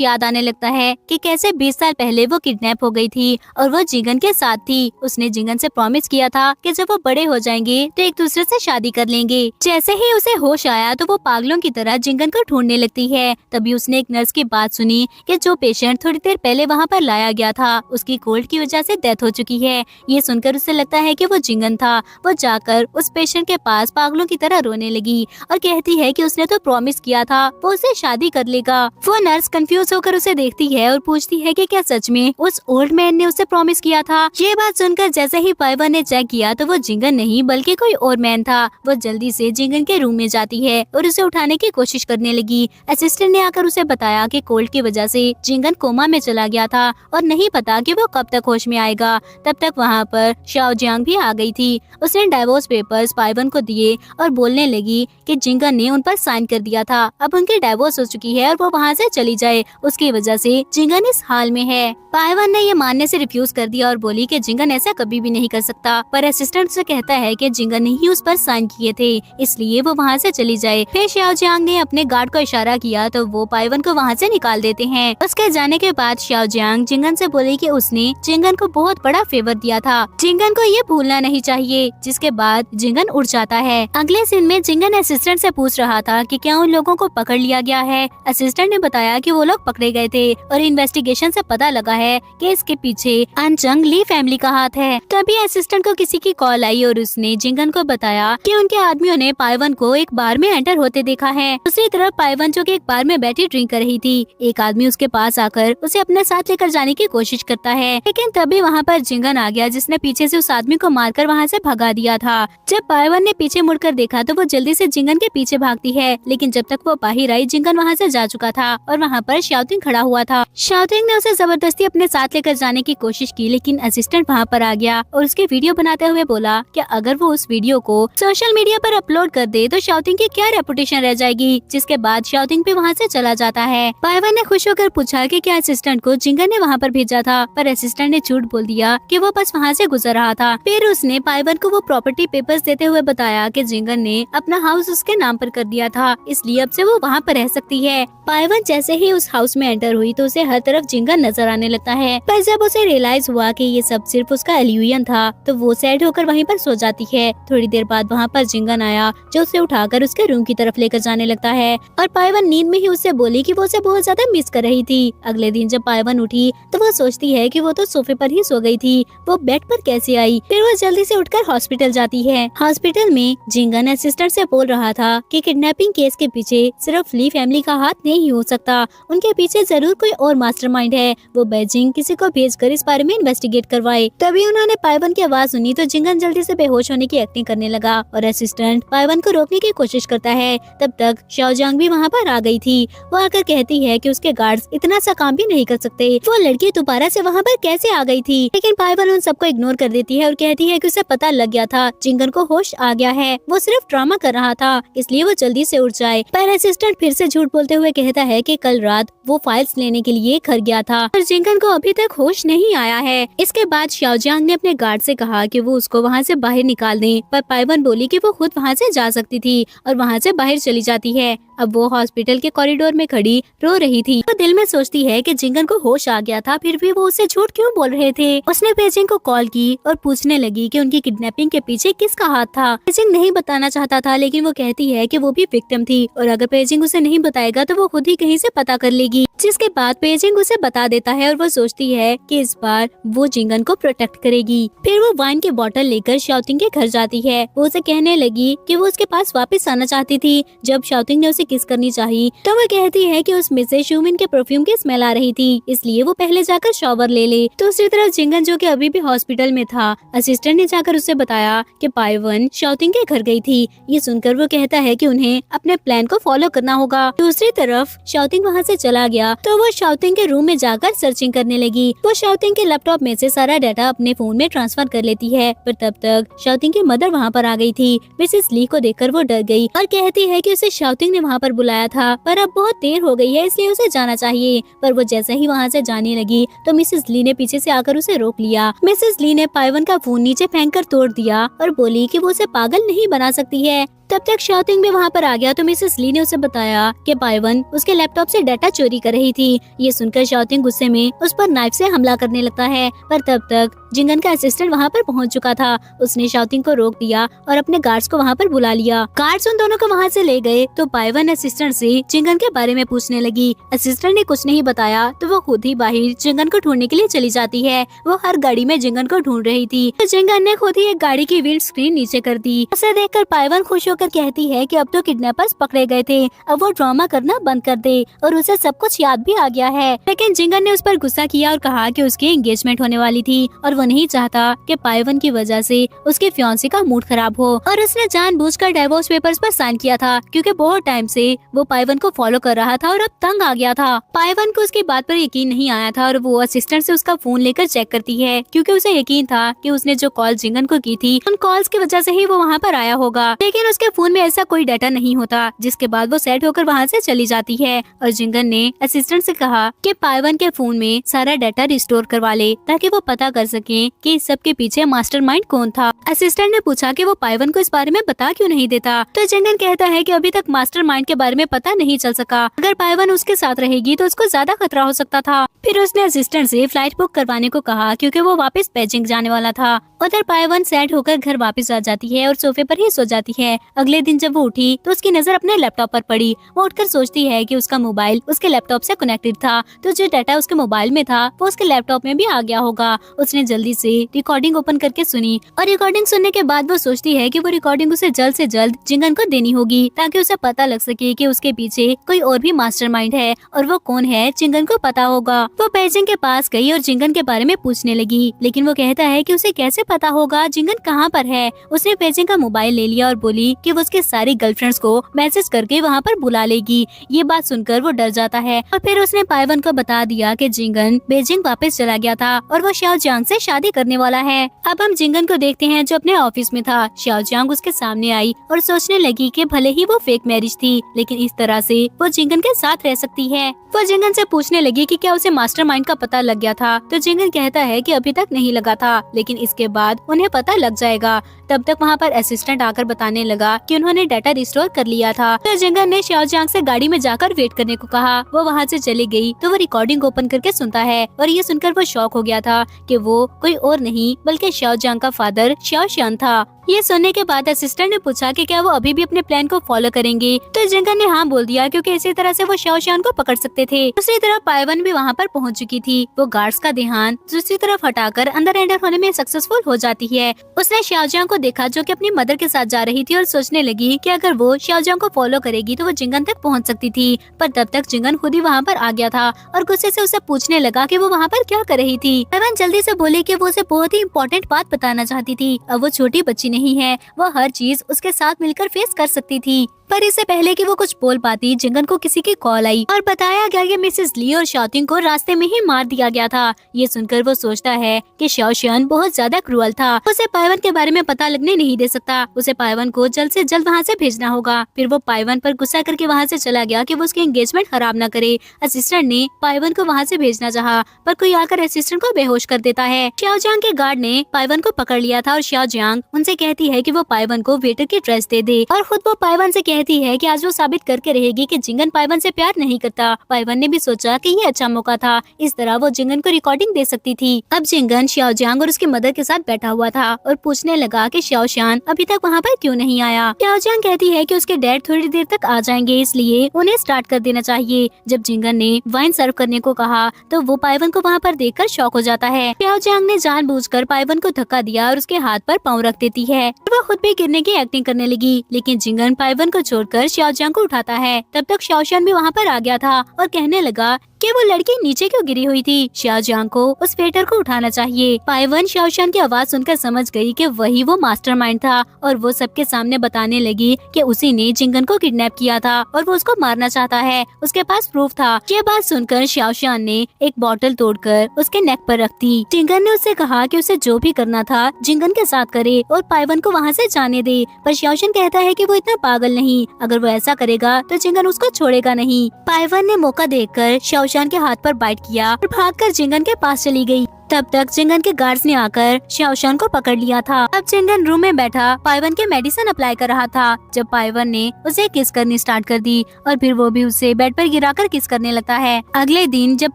याद आने लगता है कि कैसे 20 साल पहले वो किडनैप हो गई थी और वो जिंगन के साथ थी। उसने जिंगन से प्रॉमिस किया था कि जब वो बड़े हो जाएंगे तो एक दूसरे से शादी कर लेंगे। जैसे ही उसे होश आया तो वो पागलों की तरह जिंगन को ढूंढने लगती है। तभी उसने एक नर्स की बात सुनी कि जो पेशेंट थोड़ी देर पहले वहाँ पर लाया गया था उसकी कोल्ड की वजह से डेथ हो चुकी है। ये सुनकर उसे लगता है कि वो जिंगन था। वो जाकर उस पेशेंट के पास पागलों की तरह रोने लगी और कहती है कि उसने तो प्रॉमिस किया था वो उसे शादी कर लेगा। वो नर्स कंफ्यूज होकर उसे देखती है और पूछती है कि क्या सच में उस ओल्ड मैन ने उसे प्रॉमिस किया था। ये बात सुनकर जैसे ही पाइवन ने चेक किया तो वो जिंगन नहीं बल्कि कोई और मैन था। वो जल्दी से जिंगन के रूम में जाती है और उसे उठाने की कोशिश करने लगी। असिस्टेंट ने आकर उसे बताया कि कोल्ड की वजह से जिंगन कोमा में चला गया था और नहीं पता कि वो कब तक होश में आएगा। तब तक वहाँ पर शाओजियांग भी आ गई थी। उसने डाइवोर्स पेपर्स पाइवन को दिए और बोलने लगी कि जिंगन ने उन पर साइन कर दिया था, अब उनकी डाइवोर्स हो चुकी है और वो वहाँ से चली जाए। उसकी वजह से जिंगन इस हाल में है। पाइवन ने ये मानने से रिफ्यूज कर दिया और बोली कि जिंगन ऐसा कभी भी नहीं कर सकता, पर असिस्टेंट से कहता है कि जिंगन ने ही उस पर साइन किए थे, इसलिए वो वहाँ से चली जाए। फिर शाओजियांग ने अपने गार्ड को इशारा किया तो वो पाइवन को वहाँ से निकाल देते हैं। उसके जाने के बाद शाओजियांग जिंगन से बोली कि उसने जिंगन को बहुत बड़ा फेवर दिया था, जिंगन को ये भूलना नहीं चाहिए। जिसके बाद जिंगन उड़ जाता है। अगले सीन में जिंगन असिस्टेंट से पूछ रहा था कि क्या उन लोगों को पकड़ लिया गया है। असिस्टेंट ने बताया कि वो लोग पकड़े गए थे और इन्वेस्टिगेशन से पता लगा है कि इसके पीछे अनचंग ली फैमिली का हाथ है। तभी असिस्टेंट को किसी की कॉल आई और उसने जिंगन को बताया कि उनके आदमियों ने पाइवन को एक बार में एंटर होते देखा है। दूसरी तरफ पाइवन जो कि एक बार में बैठी ड्रिंक कर रही थी, एक आदमी उसके पास आकर उसे अपने साथ लेकर जाने की कोशिश करता है, लेकिन तभी वहाँ पर जिंगन आ गया जिसने पीछे से उस आदमी को मारकर वहाँ से भगा दिया था। जब पाइवन ने पीछे मुड़कर देखा तो वो जल्दी से जिंगन के पीछे भागती है, लेकिन जब तक वो बाहर आई जिंगन वहाँ से जा चुका था और वहाँ पर शाओतिंग खड़ा हुआ था। शाओतिंग ने उसे जबरदस्ती अपने साथ लेकर जाने की कोशिश की, लेकिन असिस्टेंट वहाँ पर आ गया और उसके वीडियो बनाते हुए बोला कि अगर वो उस वीडियो को सोशल मीडिया पर अपलोड कर दे तो शाओतिंग की क्या रेपुटेशन रह जाएगी। जिसके बाद शाओतिंग भी वहाँ से चला जाता है। पाइवन ने खुश होकर पूछा कि क्या असिस्टेंट को जिंगन ने वहाँ पर भेजा था, पर असिस्टेंट ने झूठ बोल दिया कि वो बस वहाँ से गुजर रहा था। फिर उसने पाइवन को वो प्रॉपर्टी पेपर्स देते हुए बताया कि जिंगन ने अपना हाउस उसके नाम पर कर दिया था, इसलिए अब से वो वहाँ पर रह सकती है। पाइवन जैसे ही उस हाउस में एंटर हुई तो उसे हर तरफ जिंगन नजर आने लगता है, पर जब उसे रियलाइज हुआ कि ये सब सिर्फ उसका इल्यूजन था तो वो सैड होकर वहीं पर सो जाती है। थोड़ी देर बाद वहाँ पर जिंगन आया जो उसे उठाकर उसके रूम की तरफ लेकर जाने लगता है और पाइवन नींद में ही उससे बोली कि वो उसे बहुत ज्यादा मिस कर रही थी। अगले दिन जब पाइवन उठी तो वो सोचती है कि वो तो सोफे पर ही सो गई थी, वो बेड पर कैसे आई। फिर वो जल्दी से उठकर हॉस्पिटल जाती है। हॉस्पिटल में जिंगन असिस्टेंट से बोल रहा था कि किडनैपिंग केस के पीछे सिर्फ ली फैमिली का हाथ नहीं हो सकता, उनके पीछे पीछे जरूर कोई और मास्टरमाइंड है। वो बेजिंग किसी को भेजकर इस बारे में इन्वेस्टिगेट करवाए। तभी उन्होंने पाइवन की आवाज सुनी तो जिंगन जल्दी से बेहोश होने की एक्टिंग करने लगा और असिस्टेंट पाइवन को रोकने की कोशिश करता है। तब तक शाओजांग भी वहाँ पर आ गई थी। वो आकर कहती है कि उसके गार्ड्स इतना सा काम भी नहीं कर सकते। वो लड़की दोबारा से वहाँ पर कैसे आ गई थी? लेकिन पाइवन उन सबको इग्नोर कर देती है और कहती है कि उसे पता लग गया था, जिंगन को होश आ गया है, वो सिर्फ ड्रामा कर रहा था, इसलिए वो जल्दी से उठ जाए। पर असिस्टेंट फिर से झूठ बोलते हुए कहता है कि कल रात वो फाइल्स लेने के लिए घर गया था और जिंगन को अभी तक होश नहीं आया है। इसके बाद शाओजांग ने अपने गार्ड से कहा कि वो उसको वहाँ से बाहर निकाल दें, पर पाइवन बोली कि वो खुद वहाँ से जा सकती थी और वहाँ से बाहर चली जाती है। अब वो हॉस्पिटल के कॉरिडोर में खड़ी रो रही थी। वो दिल में सोचती है कि जिंगन को होश आ गया था, फिर भी वो उसे झूठ क्यों बोल रहे थे। उसने बेजिंग को कॉल की और पूछने लगी कि उनकी किडनैपिंग के पीछे किसका हाथ था। बेजिंग नहीं बताना चाहता था, लेकिन वो कहती है कि वो भी विक्टिम थी और अगर बेजिंग उसे नहीं बताएगा तो वो खुद ही कहीं से पता कर लेगी। जिसके बाद बेजिंग उसे बता देता है और वो सोचती है कि इस बार वो जिंगन को प्रोटेक्ट करेगी। फिर वो वाइन की बोतल लेकर शाओटिंग के घर जाती है। वो उसे कहने लगी कि वो उसके पास वापस आना चाहती थी। जब शाओटिंग ने उसे किस करनी चाहिए तो वो कहती है कि उसमें से शूमिन के परफ्यूम की स्मेल आ रही थी, इसलिए वो पहले जाकर शॉवर ले ले। दूसरी तरफ जिंगन जो कि अभी भी हॉस्पिटल में था, असिस्टेंट ने जाकर उसे बताया कि पाइवन शाओटिंग के घर गई थी। ये सुनकर वो कहता है कि उन्हें अपने प्लान को फॉलो करना होगा। दूसरी तरफ शाओटिंग वहाँ से चला गया तो वो शाओटिंग के रूम में जाकर सर्चिंग करने लगी। वो शाओटिंग के लैपटॉप में से सारा डाटा अपने फोन में ट्रांसफर कर लेती है, पर तब तक शाओटिंग की मदर वहाँ पर आ गई थी। मिसेस ली को देखकर वो डर गई और कहती है कि उसे शाओटिंग ने वहाँ पर बुलाया था, पर अब बहुत देर हो गई है, इसलिए उसे जाना चाहिए। पर वो जैसे ही वहाँ से जाने लगी तो मिसेस ली ने पीछे से आकर उसे रोक लिया। मिसेस ली ने पाइवन का फोन नीचे फेंक कर तोड़ दिया और बोली कि वो उसे पागल नहीं बना सकती है। तब तक शाओटिंग भी वहाँ पर आ गया तो मिसेस ली ने उसे बताया कि पाइवन उसके लैपटॉप से डाटा चोरी कर रही थी। ये सुनकर शाओटिंग गुस्से में उस पर नाइफ से हमला करने लगता है, पर तब तक जिंगन का असिस्टेंट वहाँ पर पहुँच चुका था। उसने शाओटिंग को रोक दिया और अपने गार्ड्स को वहाँ पर बुला लिया। गार्ड्स उन दोनों को वहाँ से ले गए तो पाइवन असिस्टेंट से जिंगन के बारे में पूछने लगी। असिस्टेंट ने कुछ नहीं बताया तो वो खुद ही बाहर जिंगन को ढूंढने के लिए चली जाती है। वो हर गाड़ी में जिंगन को ढूंढ रही थी तो जिंगन ने खुद ही एक गाड़ी की विंड स्क्रीन नीचे कर दी। उसे देखकर पाइवन खुश होकर कहती है कि अब तो किडनैपर्स पकड़े गए थे, अब वो ड्रामा करना बंद कर दे और उसे सब कुछ याद भी आ गया है। लेकिन जिंगन ने उस पर गुस्सा किया और कहा कि उसकी एंगेजमेंट होने वाली थी और वो नहीं चाहता कि पाइवन की वजह से उसके फियांसे का मूड खराब हो, और उसने जानबूझकर डिवोर्स पेपर्स पर साइन किया था क्योंकि बहुत टाइम से वो पाइवन को फॉलो कर रहा था और अब तंग आ गया था। पाइवन को उसकी बात पर यकीन नहीं आया था और वो असिस्टेंट से उसका फोन लेकर चेक करती है क्योंकि उसे यकीन था कि उसने जो कॉल जिंगन को की थी उन कॉल्स की वजह से ही वो वहाँ पर आया होगा। लेकिन उसके फोन में ऐसा कोई डाटा नहीं होता, जिसके बाद वो सेट होकर वहाँ से चली जाती है और जिंगन ने असिस्टेंट से कहा कि पाइवन के फोन में सारा डाटा रिस्टोर करवा ले ताकि वो पता कर सके कि इस सब के पीछे मास्टरमाइंड कौन था। असिस्टेंट ने पूछा कि वो पाइवन को इस बारे में बता क्यों नहीं देता, तो जिंगन कहता है कि अभी तक मास्टरमाइंड के बारे में पता नहीं चल सका, अगर पाइवन उसके साथ रहेगी तो उसको ज्यादा खतरा हो सकता था। फिर उसने असिस्टेंट से फ्लाइट बुक करवाने को कहा क्योंकि वो वापस बेजिंग जाने वाला था। उधर पाइवन सेट होकर घर वापस आ जाती है और सोफे पर ही सो जाती है। अगले दिन जब वो उठी तो उसकी नजर अपने लैपटॉप पर पड़ी। वो उठकर सोचती है कि उसका मोबाइल उसके लैपटॉप से कनेक्टेड था, तो जो डाटा उसके मोबाइल में था वो उसके लैपटॉप में भी आ गया होगा। उसने जल्दी से रिकॉर्डिंग ओपन करके सुनी और रिकॉर्डिंग सुनने के बाद वो सोचती है कि वो रिकॉर्डिंग उसे जल्द से जल्द जिंगन को देनी होगी ताकि उसे पता लग सके कि उसके पीछे कोई और भी मास्टरमाइंड है और वो कौन है जिंगन को पता होगा। वो बेजिंग के पास गई और जिंगन के बारे में पूछने लगी, लेकिन वो कहता है कि उसे कैसे पता होगा जिंगन कहाँ पर है। उसने बेजिंग का मोबाइल ले लिया और बोली कि वो उसके सारी गर्लफ्रेंड्स को मैसेज करके वहाँ पर बुला लेगी। ये बात सुनकर वो डर जाता है और फिर उसने पाइवन को बता दिया कि जिंगन बेजिंग वापस चला गया था और वो शाओजियांग से शादी करने वाला है। अब हम जिंगन को देखते हैं जो अपने ऑफिस में था। शाओजियांग उसके सामने आई और सोचने लगी कि भले ही वो फेक मैरिज थी, लेकिन इस तरह से वो जिंगन के साथ रह सकती है। वो जिंगन से पूछने लगी कि क्या उसे मास्टरमाइंड का पता लग गया था, तो जिंगन कहता है कि अभी तक नहीं लगा था, लेकिन इसके बाद उन्हें पता लग जाएगा। तब तक वहाँ पर असिस्टेंट आकर बताने लगा कि उन्होंने डाटा रिस्टोर कर लिया था। तो जिंगन ने शाओजियांग से गाड़ी में जाकर वेट करने को कहा। वो वहाँ से चली गई तो वो रिकॉर्डिंग ओपन करके सुनता है और ये सुनकर वो शॉक हो गया था कि वो कोई और नहीं बल्कि शाओजियांग का फादर शाओशियान था। ये सुनने के बाद असिस्टेंट ने पूछा कि क्या वो अभी भी अपने प्लान को फॉलो करेंगे, तो जिंगन ने हाँ बोल दिया क्योंकि इसी तरह से वो शाओशियान को पकड़ सकते थे। दूसरी तरफ पाइवन भी वहाँ पर पहुँच चुकी थी। वो गार्ड्स का ध्यान दूसरी तरफ हटाकर अंदर एंटर होने में सक्सेसफुल हो जाती है। उसने शाओजियांग को देखा जो कि अपनी मदर के साथ जा रही थी और सोचने लगी कि अगर वो xiaojiang को फॉलो करेगी तो वो जिंगन तक पहुंच सकती थी, पर तब तक जिंगन खुद ही वहाँ पर आ गया था और गुस्से से उसे पूछने लगा कि वो वहाँ पर क्या कर रही थी। पाइवन जल्दी से बोली कि वो उसे बहुत ही इम्पोर्टेंट बात बताना चाहती थी। अब वो छोटी बच्ची नहीं है, वो हर चीज उसके साथ मिलकर फेस कर सकती थी। पर इससे पहले कि वो कुछ बोल पाती, जिंगन को किसी की कॉल आई और बताया गया कि मिसेस ली और शाओटिंग को रास्ते में ही मार दिया गया था। ये सुनकर वो सोचता है कि xiaoxian बहुत ज्यादा क्रूअल था, उसे पाइवन के बारे में पता लगने नहीं दे सकता। उसे पाइवन को जल्द से जल्द वहाँ से भेजना होगा। फिर वो पाइवन पर गुस्सा करके वहाँ से चला गया कि वो उसकी एंगेजमेंट खराब न करे। असिस्टेंट ने पाइवन को वहाँ से भेजना चाहा, पर कोई आकर असिस्टेंट को बेहोश कर देता है। xiaojiang के गार्ड ने पाइवन को पकड़ लिया था और xiaojiang उनसे कहती है कि वो पाइवन को वेटर की ड्रेस दे दे और खुद वो पाइवन से कहती है कि आज वो साबित करके रहेगी कि जिंगन पाइवन से प्यार नहीं करता। पाइवन ने भी सोचा कि ये अच्छा मौका था, इस तरह वो जिंगन को रिकॉर्डिंग दे सकती थी। अब जिंगन xiaojiang और उसकी मदर के साथ बैठा हुआ था और पूछने लगा कि xiaoxian अभी तक वहाँ पर क्यों नहीं आया। xiaojiang कहती है कि उसके डैड थोड़ी देर तक आ जाएंगे, इसलिए उन्हें स्टार्ट कर देना चाहिए। जब जिंगन ने वाइन सर्व करने को कहा तो वो पाइवन को वहाँ पर देखकर शॉक हो जाता है। xiaojiang ने जानबूझकर पाइवन को धक्का दिया और उसके हाथ पर पाँव रख देती है। वो खुद भी गिरने की एक्टिंग करने लगी, लेकिन जिंगन पाइवन को छोड़कर xiaojiang को उठाता है। तब तक xiaoxian भी वहाँ पर आ गया था और कहने लगा कि वो लड़की नीचे क्यों गिरी हुई थी, xiaojiang को उस वेटर को उठाना चाहिए। पाइवन xiaoxian की आवाज सुनकर समझ गई कि वही वो मास्टरमाइंड था और वो सबके सामने बताने लगी कि उसी ने जिंगन को किडनैप किया था और वो उसको मारना चाहता है, उसके पास प्रूफ था। ये बात सुनकर xiaoxian ने एक बोतल तोड़कर उसके नेक पर रख दी। जिंगन ने उससे कहा कि उसे जो भी करना था जिंगन के साथ करे और पाइवन को वहाँ से जाने दे, पर xiaoxian कहता है कि वो इतना पागल नहीं, अगर वो ऐसा करेगा तो जिंगन उसको छोड़ेगा नहीं। पाइवन ने मौका देखकर xiaoxian के हाथ पर बाइट किया और भागकर जिंगन के पास चली गई। तब तक जिंगन के गार्ड्स ने आकर xiaoxian को पकड़ लिया था। अब जिंगन रूम में बैठा पाइवन के मेडिसिन अप्लाई कर रहा था जब पाइवन ने उसे किस करनी स्टार्ट कर दी और फिर वो भी उसे बेड पर गिराकर किस करने लगता है। अगले दिन जब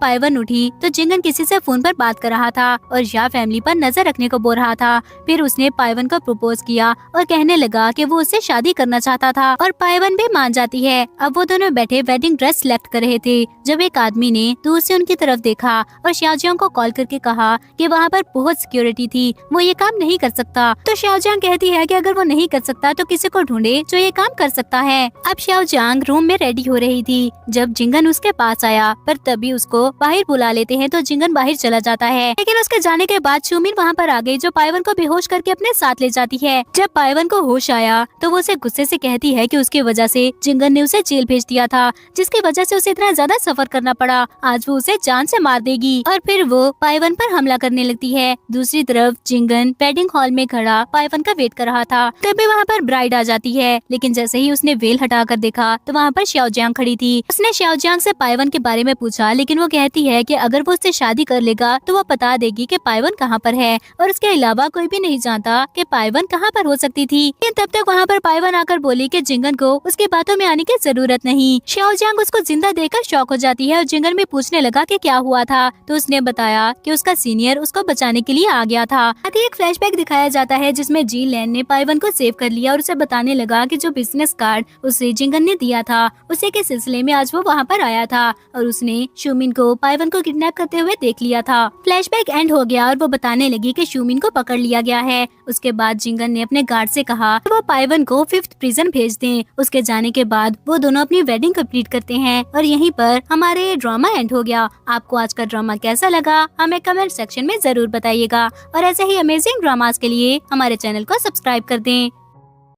पाइवन उठी तो जिंगन किसी से फोन पर बात कर रहा था और या फैमिली पर नजर रखने को बोल रहा था। फिर उसने पाइवन को प्रपोज किया और कहने लगा कि वो उससे शादी करना चाहता था और पाइवन भी मान जाती है। अब वो दोनों बैठे वेडिंग ड्रेस सिलेक्ट कर रहे थे जब एक आदमी ने दूर से उनकी तरफ देखा और xiaojiang को कॉल करके कहा कि वहाँ पर बहुत सिक्योरिटी थी, वो ये काम नहीं कर सकता। तो xiaojiang कहती है कि अगर वो नहीं कर सकता तो किसी को ढूंढे जो ये काम कर सकता है। अब xiaojiang रूम में रेडी हो रही थी जब जिंगन उसके पास आया, पर तभी उसको बाहर बुला लेते हैं तो जिंगन बाहर चला जाता है। लेकिन उसके जाने के बाद शूमिन वहाँ पर आ गई जो पाइवन को बेहोश करके अपने साथ ले जाती है। जब पाइवन को होश आया तो वो उसे गुस्से से कहती है कि उसकी वजह से जिंगन ने उसे जेल भेज दिया था, जिसकी वजह से उसे इतना ज्यादा सफर करना पड़ा। आज वो उसे जान से मार देगी और फिर वो पाइवन पर हमला करने लगती है। दूसरी तरफ जिंगन वेडिंग हॉल में खड़ा पाइवन का वेट कर रहा था। तभी वहाँ पर ब्राइड आ जाती है, लेकिन जैसे ही उसने वेल हटाकर देखा तो वहाँ पर xiaojiang खड़ी थी। उसने xiaojiang से पाइवन के बारे में पूछा, लेकिन वो कहती है कि अगर वो उससे शादी कर लेगा तो वो बता देगी कि पाइवन कहाँ पर है और उसके अलावा कोई भी नहीं जानता कि पाइवन कहाँ पर हो सकती थी। लेकिन तब तक वहाँ पर पाइवन आकर बोली कि जिंगन को उसकी बातों में आने की जरूरत नहीं। xiaojiang उसको जिंदा देखकर शॉक हो जाती है और जिंगन भी पूछने लगा कि क्या हुआ था, तो उसने बताया कि उसका सीनियर उसको बचाने के लिए आ गया था। आगे एक फ्लैशबैक दिखाया जाता है जिसमें जी लैन ने पाइवन को सेव कर लिया और उसे बताने लगा कि जो बिजनेस कार्ड उसे जिंगन ने दिया था उसे के सिलसिले में आज वो वहाँ पर आया था और उसने शूमिन को पाइवन को किडनैप करते हुए देख लिया था। फ्लैशबैक एंड हो गया और वो बताने लगी कि शूमिन को पकड़ लिया गया है। उसके बाद जिंगन ने अपने गार्ड से कहा कि वो पाइवन को 5th प्रिजन भेज दें। उसके जाने के बाद वो दोनों अपनी वेडिंग कंप्लीट करते हैं और यहीं पर हमारे ये ड्रामा एंड हो गया। आपको आज का ड्रामा कैसा लगा हमें कमेंट सेक्शन में जरूर बताइएगा और ऐसे ही अमेजिंग ड्रामास के लिए हमारे चैनल को सब्सक्राइब कर दें।